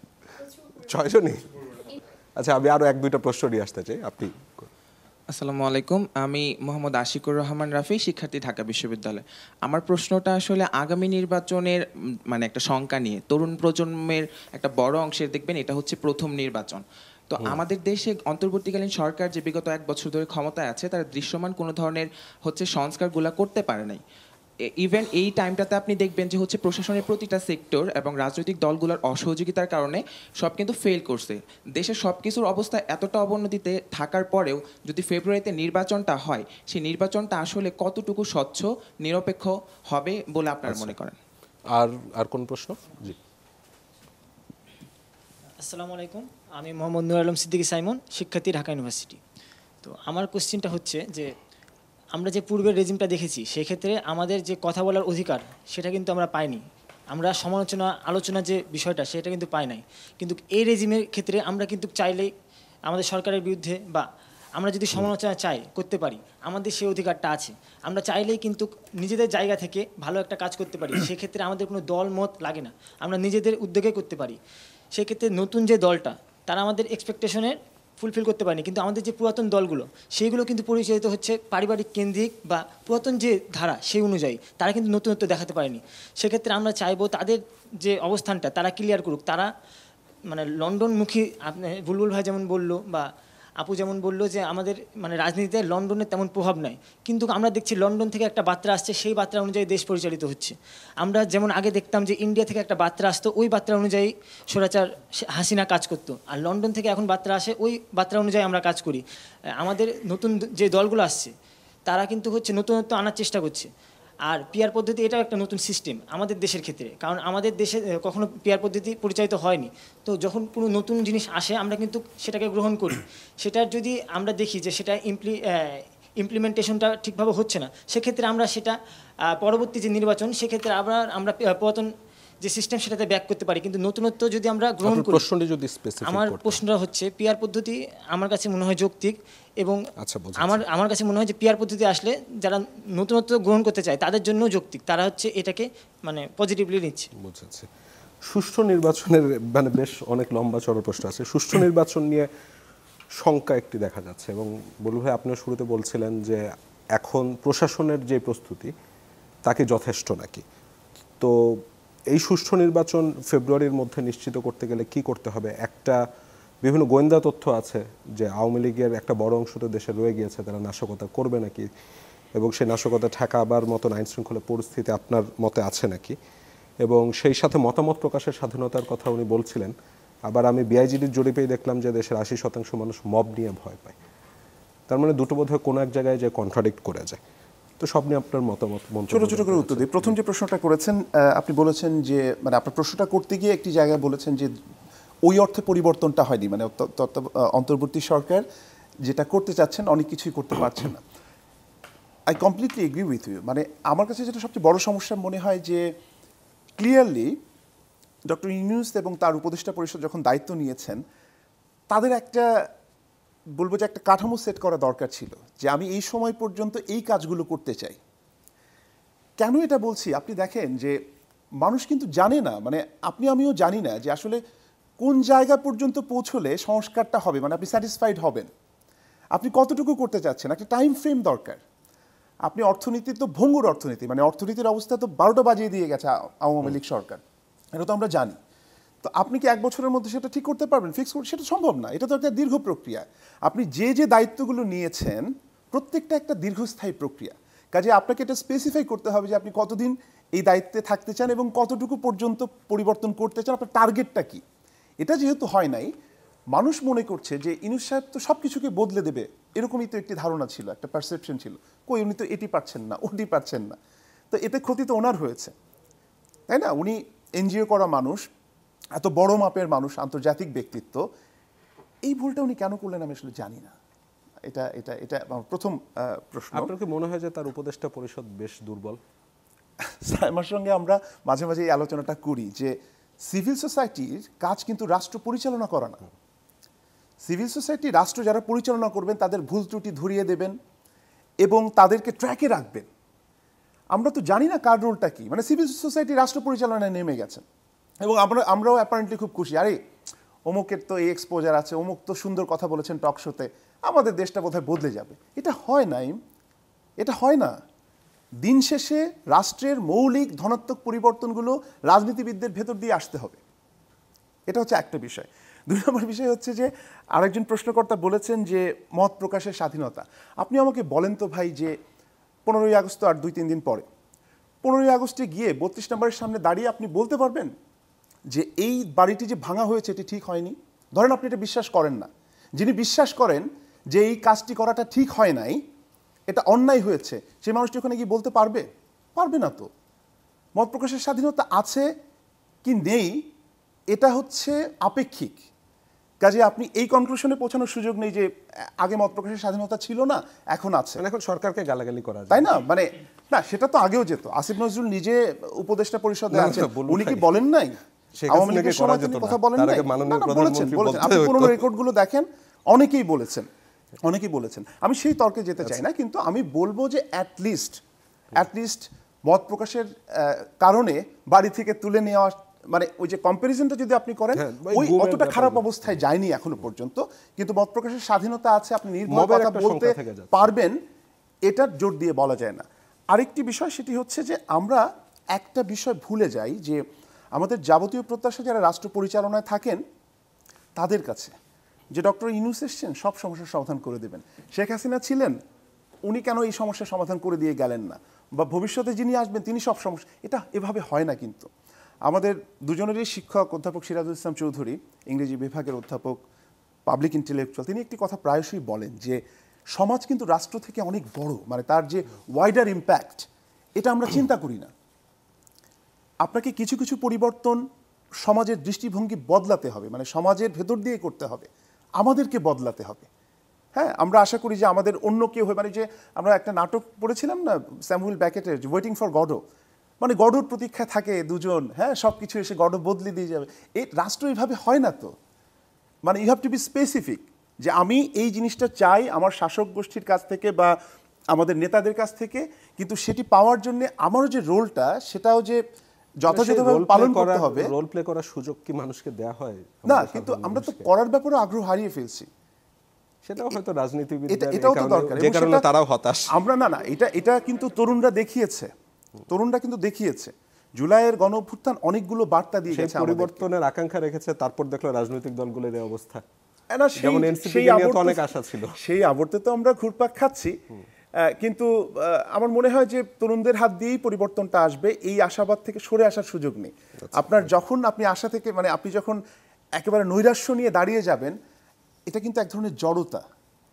6 জনই? আচ্ছা, আমি আরো 1-2টা প্রশ্ন নিয়ে আসতে চাই। আপনি। আসসালামু আলাইকুম, আমি মোহাম্মদ আশিকুর রহমান রাফি, শিক্ষার্থী, ঢাকা বিশ্ববিদ্যালয়। আমার প্রশ্নটা আসলে আগামী নির্বাচনের মানে একটা শঙ্কা নিয়ে। তরুণ প্রজন্মের একটা বড় অংশের দেখবেন এটা হচ্ছে প্রথম নির্বাচন। তো আমাদের দেশে অন্তর্বর্তীকালীন সরকার যে বিগত 1 বছর ধরে ক্ষমতায় আছে তারা দৃশ্যমান কোনো ধরনের হচ্ছে সংস্কারগুলো করতে পারে নাই। ইভেন এই টাইমটাতে আপনি দেখবেন যে হচ্ছে প্রশাসনের প্রতিটা সেক্টর এবং রাজনৈতিক দলগুলোর অসহযোগিতার কারণে সব কিন্তু ফেল করছে। দেশের সব কিছুর অবস্থা এতটা অবনতিতে থাকার পরেও যদি ফেব্রুয়ারিতে নির্বাচনটা হয়, সেই নির্বাচনটা আসলে কতটুকু স্বচ্ছ নিরপেক্ষ হবে বলে আপনারা মনে করেন? আর কোন প্রশ্ন? জি। আসসালামু আলাইকুম, আমি মোহাম্মদ নুর আলম সিদ্দিকী সাইমন, শিক্ষার্থী, ঢাকা ইউনিভার্সিটি। তো আমার কোশ্চেনটা হচ্ছে যে আমরা যে পূর্বের রেজিমটা দেখেছি সেক্ষেত্রে আমাদের যে কথা বলার অধিকার সেটা কিন্তু আমরা পাইনি। আমরা আলোচনা যে বিষয়টা সেটা কিন্তু পাই নাই। কিন্তু এই রেজিমের ক্ষেত্রে আমরা কিন্তু চাইলেই আমাদের সরকারের বিরুদ্ধে বা আমরা যদি সমালোচনা চাই করতে পারি, আমাদের সেই অধিকারটা আছে। আমরা চাইলেই কিন্তু নিজেদের জায়গা থেকে ভালো একটা কাজ করতে পারি। সেক্ষেত্রে আমাদের কোনো দল মত লাগে না, আমরা নিজেদের উদ্যোগে করতে পারি। সেক্ষেত্রে নতুন যে দলটা তারা আমাদের এক্সপেকটেশনের ফুলফিল করতে পারেনি, কিন্তু আমাদের যে পুরাতন দলগুলো সেইগুলো কিন্তু পরিচালিত হচ্ছে পারিবারিক কেন্দ্রিক বা পুরাতন যে ধারা সেই অনুযায়ী, তারা কিন্তু নতুনত্ব দেখাতে পারেনি। সেক্ষেত্রে আমরা চাইবো তাদের যে অবস্থানটা তারা ক্লিয়ার করুক। তারা মানে লন্ডনমুখী, আপনি বুলবুল ভাই যেমন বললো বা আপু যেমন বললো যে আমাদের মানে রাজনীতিতে লন্ডনের তেমন প্রভাব নাই, কিন্তু আমরা দেখছি লন্ডন থেকে একটা বার্তা আসছে, সেই বার্তা অনুযায়ী দেশ পরিচালিত হচ্ছে। আমরা যেমন আগে দেখতাম যে ইন্ডিয়া থেকে একটা বার্তা আসতো, ওই বার্তা অনুযায়ী স্বৈরাচার হাসিনা কাজ করতো, আর লন্ডন থেকে এখন বার্তা আসে, ওই বার্তা অনুযায়ী আমরা কাজ করি। আমাদের নতুন যে দলগুলো আসছে তারা কিন্তু হচ্ছে নতুনত্ব আনার চেষ্টা করছে। আর পিআর পদ্ধতি এটাও একটা নতুন সিস্টেম আমাদের দেশের ক্ষেত্রে, কারণ আমাদের দেশে কখনো পিআর পদ্ধতি পরিচালিত হয়নি। তো যখন কোনো নতুন জিনিস আসে আমরা কিন্তু সেটাকে গ্রহণ করি। সেটার যদি আমরা দেখি যে সেটা ইমপ্লিমেন্টেশনটা ঠিকভাবে হচ্ছে না, সেক্ষেত্রে আমরা সেটা পরবর্তী যে নির্বাচন সেক্ষেত্রে আমরা পুরাতন যে সিস্টেম সেটাতে ব্যাক করতে পারি। কিন্তু নতুনত্ব যদি আমরা গ্রহণ করি, আমার প্রশ্নটা হচ্ছে পিআর পদ্ধতি আমার কাছে মনে হয় যৌক্তিক, এবং আমার কাছে মনে হয় যে পিআর পদ্ধতি আসলে যারা নতুনত্ব গ্রহণ করতে চায় তাদের জন্য যৌক্তিক, তারা হচ্ছে এটাকে মানে পজিটিভলি নিচ্ছে। বুঝেছি। সুষ্ঠু নির্বাচনের মানে বেশ অনেক লম্বা চড়া প্রশ্ন আছে। সুষ্ঠু নির্বাচন নিয়ে শঙ্কা একটি দেখা যাচ্ছে, এবং বলু ভাই আপনিও শুরুতে বলছিলেন যে এখন প্রশাসনের যে প্রস্তুতি তাকে যথেষ্ট নাকি। তো এই সুষ্ঠু নির্বাচন ফেব্রুয়ারির মধ্যে নিশ্চিত করতে গেলে কি করতে হবে? একটা বিভিন্ন গোয়েন্দা তথ্য আছে যে আওয়ামী লীগের একটা বড় অংশ তো দেশে রয়ে গিয়েছে, তারা নাশকতা করবে নাকি, এবং সেই নাশকতা ঠেকাবার মতন আইন শৃঙ্খলা পরিস্থিতি আপনার মতে আছে নাকি, এবং সেই সাথে মতামত প্রকাশের স্বাধীনতার কথা উনি বলছিলেন। আবার আমি বিআইজিডির জরিপেই দেখলাম যে দেশের 80% মানুষ মব নিয়ে ভয় পায়। তার মানে দুটো বোধহয় কোনো এক জায়গায় যে কন্ট্রাডিক্ট করে যায়। তো সব নিয়ে আপনার মতামত। ছোট ছোট করে উত্তর দিই। প্রথম যে প্রশ্নটা করেছেন আপনি বলেছেন যে মানে আপনার প্রশ্নটা করতে গিয়ে একটি জায়গায় বলেছেন যে ওই অর্থে পরিবর্তনটা হয়নি, মানে অন্তর্বর্তী সরকার যেটা করতে চাচ্ছেন অনেক কিছুই করতে পারছেন না। I completely agree with you. মানে আমার কাছে যেটা সবচেয়ে বড় সমস্যা মনে হয় যে ক্লিয়ারলি ডক্টর ইউনূস এবং তার উপদেষ্টা পরিষদ যখন দায়িত্ব নিয়েছেন তাদের একটা বলবো যে একটা কাঠামো সেট করা দরকার ছিল যে আমি এই সময় পর্যন্ত এই কাজগুলো করতে চাই। কেন এটা বলছি আপনি দেখেন যে মানুষ কিন্তু জানে না, মানে আপনি আমিও জানি না যে আসলে কোন জায়গা পর্যন্ত পৌঁছলে সংস্কারটা হবে, মানে আপনি স্যাটিসফাইড হবেন, আপনি কতটুকু করতে চাচ্ছেন, একটা টাইম ফ্রেম দরকার। আপনি অর্থনীতি তো ভঙ্গুর অর্থনীতি, মানে অর্থনীতির অবস্থা তো 12টা বাজিয়ে দিয়ে গেছে আওয়ামী লীগ সরকার, এটা তো আমরা জানি। তো আপনি কি 1 বছরের মধ্যে সেটা ঠিক করতে পারবেন, ফিক্স করতে? সেটা সম্ভব না, এটা তো একটা দীর্ঘ প্রক্রিয়া। আপনি যে দায়িত্বগুলো নিয়েছেন প্রত্যেকটা একটা দীর্ঘস্থায়ী প্রক্রিয়া, কাজে আপনাকে এটা স্পেসিফাই করতে হবে যে আপনি কতদিন এই দায়িত্বে থাকতে চান এবং কতটুকু পর্যন্ত পরিবর্তন করতে চান, আপনার টার্গেটটা কি। এটা যেহেতু হয় নাই, মানুষ মনে করছে যে ইউনূস সাহেব তো সব কিছুকে বদলে দেবে, এরকমই তো একটি ধারণা ছিল, একটা পারসেপশন ছিল। কই, উনি তো এটি পারছেন না, ওটি পারছেন না। তো এতে ক্ষতি তো ওনার হয়েছে, তাই না? উনি এনজিও করা মানুষ, এত বড় মাপের মানুষ, আন্তর্জাতিক ব্যক্তিত্ব, এই ভুলটা উনি কেন করলেন আমি আসলে জানি না। এটা এটা এটা আমার প্রথম প্রশ্ন। আপনার কি মনে হয় যে তার উপদেষ্টা পরিষদ বেশ দুর্বল? আমার সঙ্গে আমরা মাঝে মাঝে এই আলোচনাটা করি যে সিভিল সোসাইটির কাজ কিন্তু রাষ্ট্র পরিচালনা করা না, সিভিল সোসাইটি রাষ্ট্র যারা পরিচালনা করবেন তাদের ভুল ত্রুটি ধরিয়ে দেবেন এবং তাদেরকে ট্র্যাকে রাখবেন। আমরা তো জানি না কার রোলটা কি, মানে সিভিল সোসাইটি রাষ্ট্র পরিচালনায় নেমে গেছেন এবং আমরাও অ্যাপারেন্টলি খুব খুশি, আরে অমুকের তো এই এক্সপোজার আছে, অমুক তো সুন্দর কথা বলেছেন টক শোতে, আমাদের দেশটা বোধহয় বদলে যাবে। এটা হয় না, এটা হয় না। দিন শেষে রাষ্ট্রের মৌলিক ধনাত্মক পরিবর্তনগুলো রাজনীতিবিদদের ভেতর দিয়ে আসতে হবে। এটা হচ্ছে একটা বিষয়। 2 নম্বর বিষয় হচ্ছে যে আরেকজন প্রশ্নকর্তা বলেছেন যে মত প্রকাশের স্বাধীনতা। আপনি আমাকে বলেন তো ভাই যে 15ই আগস্ট তো আর 2-3 দিন পরে, 15ই আগস্টে গিয়ে 32 নম্বরের সামনে দাঁড়িয়ে আপনি বলতে পারবেন যে এই বাড়িটি যে ভাঙা হয়েছে এটি ঠিক হয়নি? ধরেন আপনি এটা বিশ্বাস করেন না, যিনি বিশ্বাস করেন যে এই কাজটি করাটা ঠিক হয় নাই, এটা অন্যায় হয়েছে, সেই মানুষটি ওখানে গিয়ে বলতে পারবে? পারবে না তো। মত প্রকাশের স্বাধীনতা আছে কি নেই এটা হচ্ছে আপেক্ষিক। কাজে আপনি এই কনক্লুশনে পৌঁছানোর সুযোগ নেই যে আগে মত প্রকাশের স্বাধীনতা ছিল না, এখন আছে। মানে এখন সরকারকে গালাগালি করা যায়, তাই না? মানে না, সেটা তো আগেও যেত। আসিফ নজরুল নিজে উপদেষ্টা পরিষদে আছেন, উনি কি বলেন নাই আওয়ামী লীগের সময় তিনি কথা বলেন নাই? বলেছেন, আপনি পুরনো রেকর্ডগুলো দেখেন, অনেকেই বলেছেন। আমি সেই তর্কে যেতে চাই না, কিন্তু আমি বলবো যে অ্যাটলিস্ট মত প্রকাশের কারণে বাড়ি থেকে তুলে নেওয়া, মানে ওই যে কম্পারিজনটা যদি আপনি করেন, ওই অতটা খারাপ অবস্থায় যায়নি এখনো পর্যন্ত, কিন্তু মত প্রকাশের স্বাধীনতা আছে, আপনি নির্ভয় কথা বলতে পারবেন, এটা জোর দিয়ে বলা যায় না। আরেকটি বিষয় সেটি হচ্ছে যে আমরা একটা বিষয় ভুলে যাই যে আমাদের যাবতীয় প্রত্যাশা যারা রাষ্ট্র পরিচালনায় থাকেন তাদের কাছে, যে ডক্টর ইউনূস এসছেন সব সমস্যার সমাধান করে দেবেন, শেখ হাসিনা ছিলেন, উনি কেন এই সমস্যার সমাধান করে দিয়ে গেলেন না, বা ভবিষ্যতে যিনি আসবেন তিনি সব সমস্যা, এটা এভাবে হয় না। কিন্তু আমাদের দুজনেরই শিক্ষক অধ্যাপক সিরাজুল ইসলাম চৌধুরী, ইংরেজি বিভাগের অধ্যাপক, পাবলিক ইন্টেলেকচুয়াল, তিনি একটি কথা প্রায়শই বলেন যে সমাজ কিন্তু রাষ্ট্র থেকে অনেক বড়, মানে তার যে ওয়াইডার ইম্প্যাক্ট এটা আমরা চিন্তা করি না। আপনাকে কিছু কিছু পরিবর্তন সমাজের দৃষ্টিভঙ্গি বদলাতে হবে, মানে সমাজের ভেতর দিয়ে করতে হবে, আমাদেরকে বদলাতে হবে। হ্যাঁ, আমরা আশা করি যে আমাদের অন্য কেউ হয়, মানে যে আমরা একটা নাটক পড়েছিলাম না স্যামুয়েল ব্যাকেটের, ওয়েটিং ফর গডো, মানে গডোর প্রতীক্ষায় থাকে দুজন, হ্যাঁ সব কিছু এসে গডো বদলে দিয়ে যাবে। এই রাষ্ট্র এইভাবে হয় না তো, মানে you have to be specific যে আমি এই জিনিসটা চাই আমার শাসক গোষ্ঠীর কাছ থেকে বা আমাদের নেতাদের কাছ থেকে, কিন্তু সেটি পাওয়ার জন্য আমারও যে রোলটা সেটাও যে যথাযথভাবে পালন করতে হবে। রোল প্লে করার সুযোগ কি মানুষকে দেয়া হয় না, কিন্তু আমরা তো করার ব্যাপারে আগ্রহ হারিয়ে ফেলছি। সেটাও হয়তো রাজনীতিবিদদের, এটাও তো দরকার, যে কারণে তারাও হতাশ। আমরা না এটা কিন্তু তরুণরা দেখিয়েছে। জুলাইয়ের গণ অভ্যুত্থান অনেকগুলো বার্তা দিয়ে গেছে, পরিবর্তনের আকাঙ্ক্ষা রেখেছে, তারপর দেখলো রাজনৈতিক দলগুলোর এই অবস্থা। যেমন এনসিপি নিয়ে তো অনেক আশা ছিল, সেই আবর্তে তো আমরা ঘুরপাক খাচ্ছি। কিন্তু আমার মনে হয় যে তরুণদের হাত দিয়েই পরিবর্তনটা আসবে, এই আশাবাদ থেকে সরে আসার সুযোগ নেই। আপনার যখন আপনি আশা থেকে, মানে আপনি যখন একেবারে নৈরাশ্য নিয়ে দাঁড়িয়ে যাবেন, এটা কিন্তু এক ধরনের জড়তা,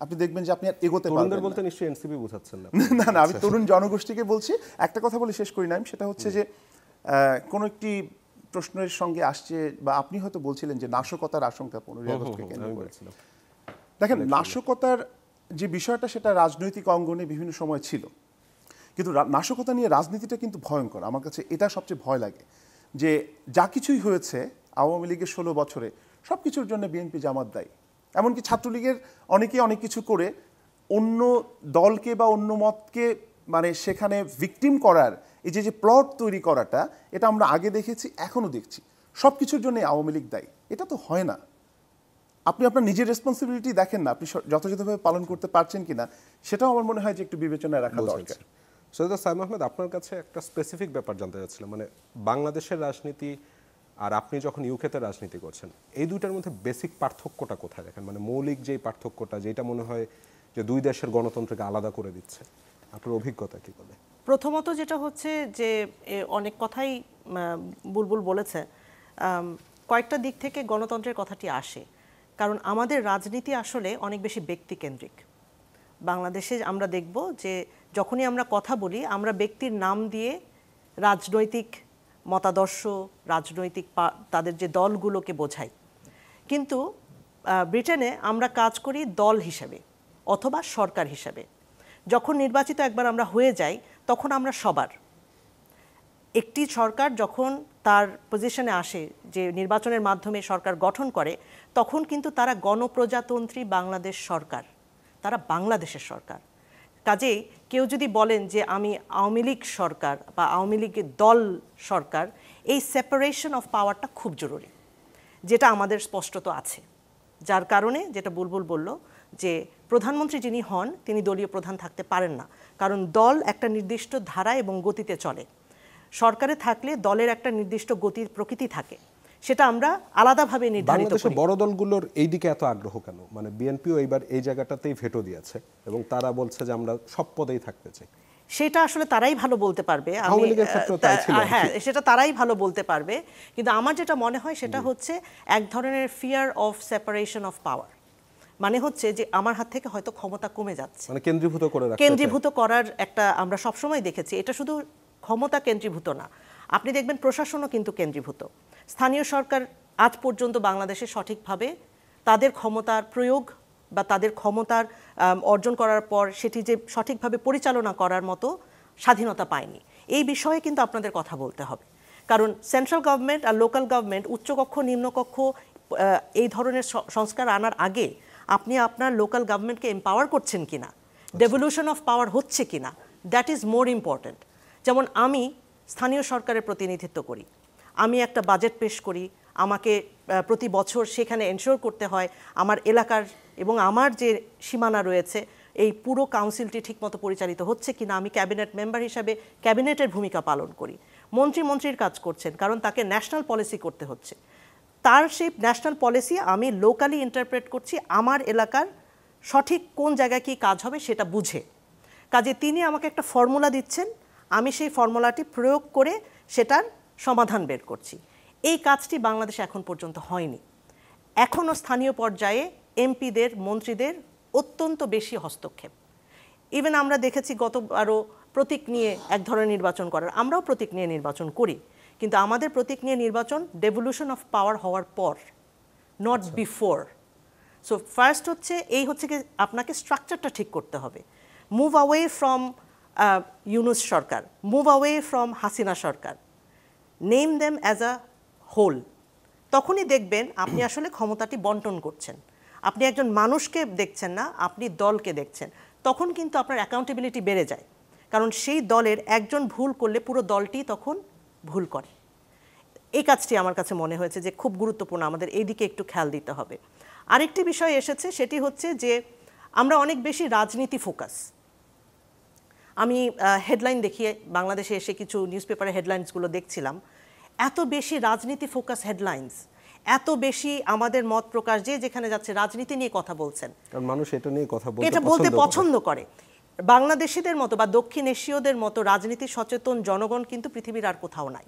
আপনি দেখবেন যে আপনি আর এগোতে পারবেন না। বলতে নিশ্চয়ই এনসিপি বোঝাচ্ছেন না? না, আমি তরুণ জনগোষ্ঠীকে বলছি। একটা কথা বলে শেষ করি না, সেটা হচ্ছে যে কোন একটি প্রশ্নের সঙ্গে আসছে, বা আপনি হয়তো বলছিলেন যে নাশকতার আশঙ্কা 15ই আগস্টকে কেন্দ্র করে। দেখেন, নাশকতার যে বিষয়টা সেটা রাজনৈতিক অঙ্গনে বিভিন্ন সময় ছিল, কিন্তু নাশকতা নিয়ে রাজনীতিটা কিন্তু ভয়ঙ্কর। আমার কাছে এটা সবচেয়ে ভয় লাগে যে যা কিছুই হয়েছে আওয়ামী লীগের 16 বছরে, সব কিছুর জন্য বিএনপি জামাত দায়ী। এমনকি ছাত্রলীগের অনেকেই অনেক কিছু করে অন্য দলকে বা অন্য মতকে, মানে সেখানে ভিকটিম করার এই যে প্লট তৈরি করাটা, এটা আমরা আগে দেখেছি, এখনও দেখছি। সব কিছুর জন্য আওয়ামী লীগ দায়ী, এটা তো হয় না। আপনি আপনার নিজের রেসপন্সিবিলিটি দেখেন না, আপনি যথাযথভাবে পালন করতে পারছেন কিনা, সেটাও আমার মনে হয় যে একটু বিবেচনায় রাখা দরকার। সৈয়দ সাইম আহমেদ, আপনার কাছে একটা স্পেসিফিক ব্যাপার জানতে চাচ্ছিলাম, মানে বাংলাদেশের রাজনীতি আর আপনি যখন ইউকেতে রাজনীতি করছেন, এই দুইটার মধ্যে বেসিক পার্থক্যটা কোথায় দেখেন? মানে মৌলিক যেই পার্থক্যটা, যেটা মনে হয় যে দুই দেশের গণতন্ত্রকে আলাদা করে দিচ্ছে, আপনার অভিজ্ঞতা কি বলে? প্রথমত যেটা হচ্ছে যে অনেক কথাই বুলবুল বলেছে, কয়েকটা দিক থেকে গণতন্ত্রের কথাটি আসে। কারণ আমাদের রাজনীতি আসলে অনেক বেশি ব্যক্তিকেন্দ্রিক। বাংলাদেশে আমরা দেখব যে যখনই আমরা কথা বলি, আমরা ব্যক্তির নাম দিয়ে রাজনৈতিক মতাদর্শ, রাজনৈতিক তাদের যে দলগুলোকে বোঝাই। কিন্তু ব্রিটেনে আমরা কাজ করি দল হিসেবে অথবা সরকার হিসেবে। যখন নির্বাচিত একবার আমরা হয়ে যাই, তখন আমরা সবার। একটি সরকার যখন তার পজিশনে আসে যে নির্বাচনের মাধ্যমে সরকার গঠন করে, তখন কিন্তু তারা গণপ্রজাতন্ত্রী বাংলাদেশ সরকার, তারা বাংলাদেশের সরকার। কাজেই কেউ যদি বলেন যে আমি আওয়ামী লীগ সরকার বা আওয়ামী লীগের দল সরকার, এই সেপারেশন অফ পাওয়ারটা খুব জরুরি, যেটা আমাদের স্পষ্টত আছে। যার কারণে যেটা বুলবুল বলল যে প্রধানমন্ত্রী যিনি হন তিনি দলীয় প্রধান থাকতে পারেন না, কারণ দল একটা নির্দিষ্ট ধারা এবং গতিতে চলে। সরকারে থাকলে দলের একটা নির্দিষ্ট গতির প্রকৃতি থাকে, সেটা আমরা আলাদাভাবে নির্ধারিত বাংলাদেশের করি। বড় দলগুলোর এই দিকে এত আগ্রহ কেন? মানে বিএনপিও এইবার এই জায়গাটাতেই ভেটো দিয়েছে এবং তারা বলছে যে আমরা সব পদেই থাকতে চাই। সেটা আসলে তারাই ভালো বলতে পারবে। আওয়ামী লীগের ক্ষেত্রেও তাই ছিল। হ্যাঁ, সেটা তারাই ভালো বলতে পারবে, কিন্তু আমার যেটা মনে হয় সেটা হচ্ছে এক ধরনের fear of separation of power. মানে হচ্ছে যে আমার হাত থেকে হয়তো ক্ষমতা কমে যাচ্ছে, মানে কেন্দ্রীভূত করে রাখতে চায়। কেন্দ্রীভূত করার একটা আমরা সবসময় দেখেছি। এটা শুধু ক্ষমতা কেন্দ্রীভূত না, আপনি দেখবেন প্রশাসনও কিন্তু কেন্দ্রীভূত। স্থানীয় সরকার আজ পর্যন্ত বাংলাদেশে সঠিকভাবে তাদের ক্ষমতার প্রয়োগ বা তাদের ক্ষমতার অর্জন করার পর সেটি যে সঠিকভাবে পরিচালনা করার মতো স্বাধীনতা পায়নি। এই বিষয়ে কিন্তু আপনাদের কথা বলতে হবে, কারণ সেন্ট্রাল গভর্নমেন্ট আর লোকাল গভর্নমেন্ট, উচ্চকক্ষ নিম্নকক্ষ, এই ধরনের সংস্কার আনার আগে আপনি আপনার লোকাল গভর্নমেন্টকে এম্পাওয়ার করছেন কিনা, ডেভলিউশন অফ পাওয়ার হচ্ছে কিনা, দ্যাট ইজ মোর ইম্পর্ট্যান্ট। যেমন আমি স্থানীয় সরকারের প্রতিনিধিত্ব করি, আমি একটা বাজেট পেশ করি, আমাকে প্রতি বছর সেখানে এনশিওর করতে হয় আমার এলাকার এবং আমার যে সীমানা রয়েছে এই পুরো কাউন্সিলটি ঠিকমতো পরিচালিত হচ্ছে কিনা। আমি ক্যাবিনেট মেম্বার হিসাবে ক্যাবিনেটের ভূমিকা পালন করি। মন্ত্রীর কাজ করছেন, কারণ তাকে ন্যাশনাল পলিসি করতে হচ্ছে। তার সেই ন্যাশনাল পলিসি আমি লোকালি ইন্টারপ্রেট করছি আমার এলাকার সঠিক কোন জায়গায় কী কাজ হবে সেটা বুঝে। কাজে তিনি আমাকে একটা ফর্মুলা দিচ্ছেন, আমি সেই ফর্মুলাটি প্রয়োগ করে সেটার সমাধান বের করছি। এই কাজটি বাংলাদেশে এখন পর্যন্ত হয়নি। এখনও স্থানীয় পর্যায়ে এমপিদের, মন্ত্রীদের অত্যন্ত বেশি হস্তক্ষেপ। ইভেন আমরা দেখেছি গতবারও প্রতীক নিয়ে এক ধরনের নির্বাচন করার, আমরাও প্রতীক নিয়ে নির্বাচন করি, কিন্তু আমাদের প্রতীক নিয়ে নির্বাচন ডেভলিউশন অফ পাওয়ার হওয়ার পর, নট বিফোর। সো ফার্স্ট হচ্ছে কি আপনাকে স্ট্রাকচারটা ঠিক করতে হবে। মুভ অ্যাওয়ে ফ্রম ইউনূস সরকার, মুভ অ্যাওয়ে ফ্রম হাসিনা সরকার, name them as a whole. তখনই দেখবেন আপনি আসলে ক্ষমতাটি বন্টন করছেন, আপনি একজন মানুষকে দেখছেন না, আপনি দলকে দেখছেন। তখন কিন্তু আপনার অ্যাকাউন্টেবিলিটি বেড়ে যায়, কারণ সেই দলের একজন ভুল করলে পুরো দলটি তখন ভুল করে। এই কাজটি আমার কাছে মনে হয়েছে যে খুব গুরুত্বপূর্ণ, আমাদের এই দিকে একটু খেয়াল দিতে হবে। আরেকটি বিষয় এসেছে, সেটি হচ্ছে যে আমরা অনেক বেশি রাজনীতি ফোকাস। আমি হেডলাইন দেখিয়ে বাংলাদেশে এসে কিছু নিউজ পেপারের হেডলাইন্সগুলো দেখছিলাম, এত বেশি রাজনীতি ফোকাস হেডলাইন্স, এত বেশি আমাদের মত প্রকাশ, যে যেখানে যাচ্ছে রাজনীতি নিয়ে কথা বলছেন, কারণ মানুষ এটা নিয়ে কথা বলতে পছন্দ করে। বাংলাদেশিদের মতো বা দক্ষিণ এশীয়দের মতো রাজনীতি সচেতন জনগণ কিন্তু পৃথিবীর আর কোথাও নাই।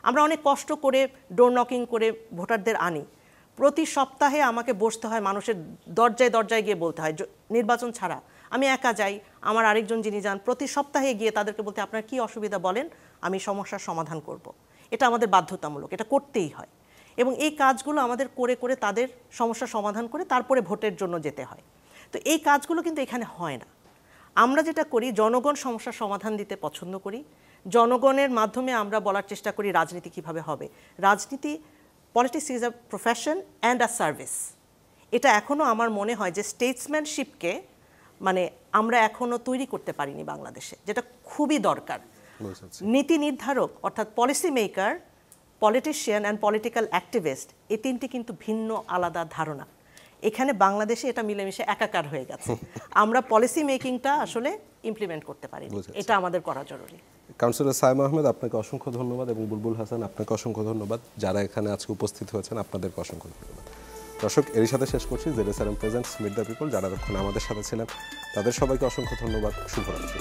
আমরা অনেক কষ্ট করে ডোর নকিং করে ভোটারদের আনি, প্রতি সপ্তাহে আমাকে বসতে হয় মানুষের দরজায় দরজায় গিয়ে বলতে হয়। নির্বাচন ছাড়া আমি একা যাই, আমার আরেকজন যিনি যান, প্রতি সপ্তাহে গিয়ে তাদেরকে বলতে আপনার কি অসুবিধা বলেন, আমি সমস্যার সমাধান করব। এটা আমাদের বাধ্যতামূলক, এটা করতেই হয়। এবং এই কাজগুলো আমাদের করে করে তাদের সমস্যার সমাধান করে তারপরে ভোটের জন্য যেতে হয়। তো এই কাজগুলো কিন্তু এখানে হয় না। আমরা যেটা করি, জনগণ সমস্যার সমাধান দিতে পছন্দ করি, জনগণের মাধ্যমে আমরা বলার চেষ্টা করি রাজনীতি কিভাবে হবে। রাজনীতি, politics is a profession and a service. এটা এখনও আমার মনে হয় যে স্টেটসম্যানশিপকে মানে আমরা এখনও তৈরি করতে পারিনি বাংলাদেশে, যেটা খুবই দরকার। নীতি নির্ধারক অর্থাৎ policy maker, politician and political activist, এই তিনটি কিন্তু ভিন্ন আলাদা ধারণা। এখানে বাংলাদেশে এটা মিলেমিশে একাকার হয়ে গেছে। আমরা পলিসি মেকিংটা আসলে ইমপ্লিমেন্ট করতে পারি, এটা আমাদের করা জরুরি। কাউন্সিলর সাইম আহমেদ, আপনাকে অসংখ্য ধন্যবাদ, এবং বুলবুল হাসান, আপনাকে অসংখ্য ধন্যবাদ। যারা এখানে আজকে উপস্থিত হয়েছেন আপনাদেরকে অসংখ্য ধন্যবাদ। দর্শক, এরই সাথে শেষ করছি ZSRM presents meet the people. যারা এতক্ষণ আমাদের সাথে ছিলেন তাদের সবাইকে অসংখ্য ধন্যবাদ। শুভরাত্রি।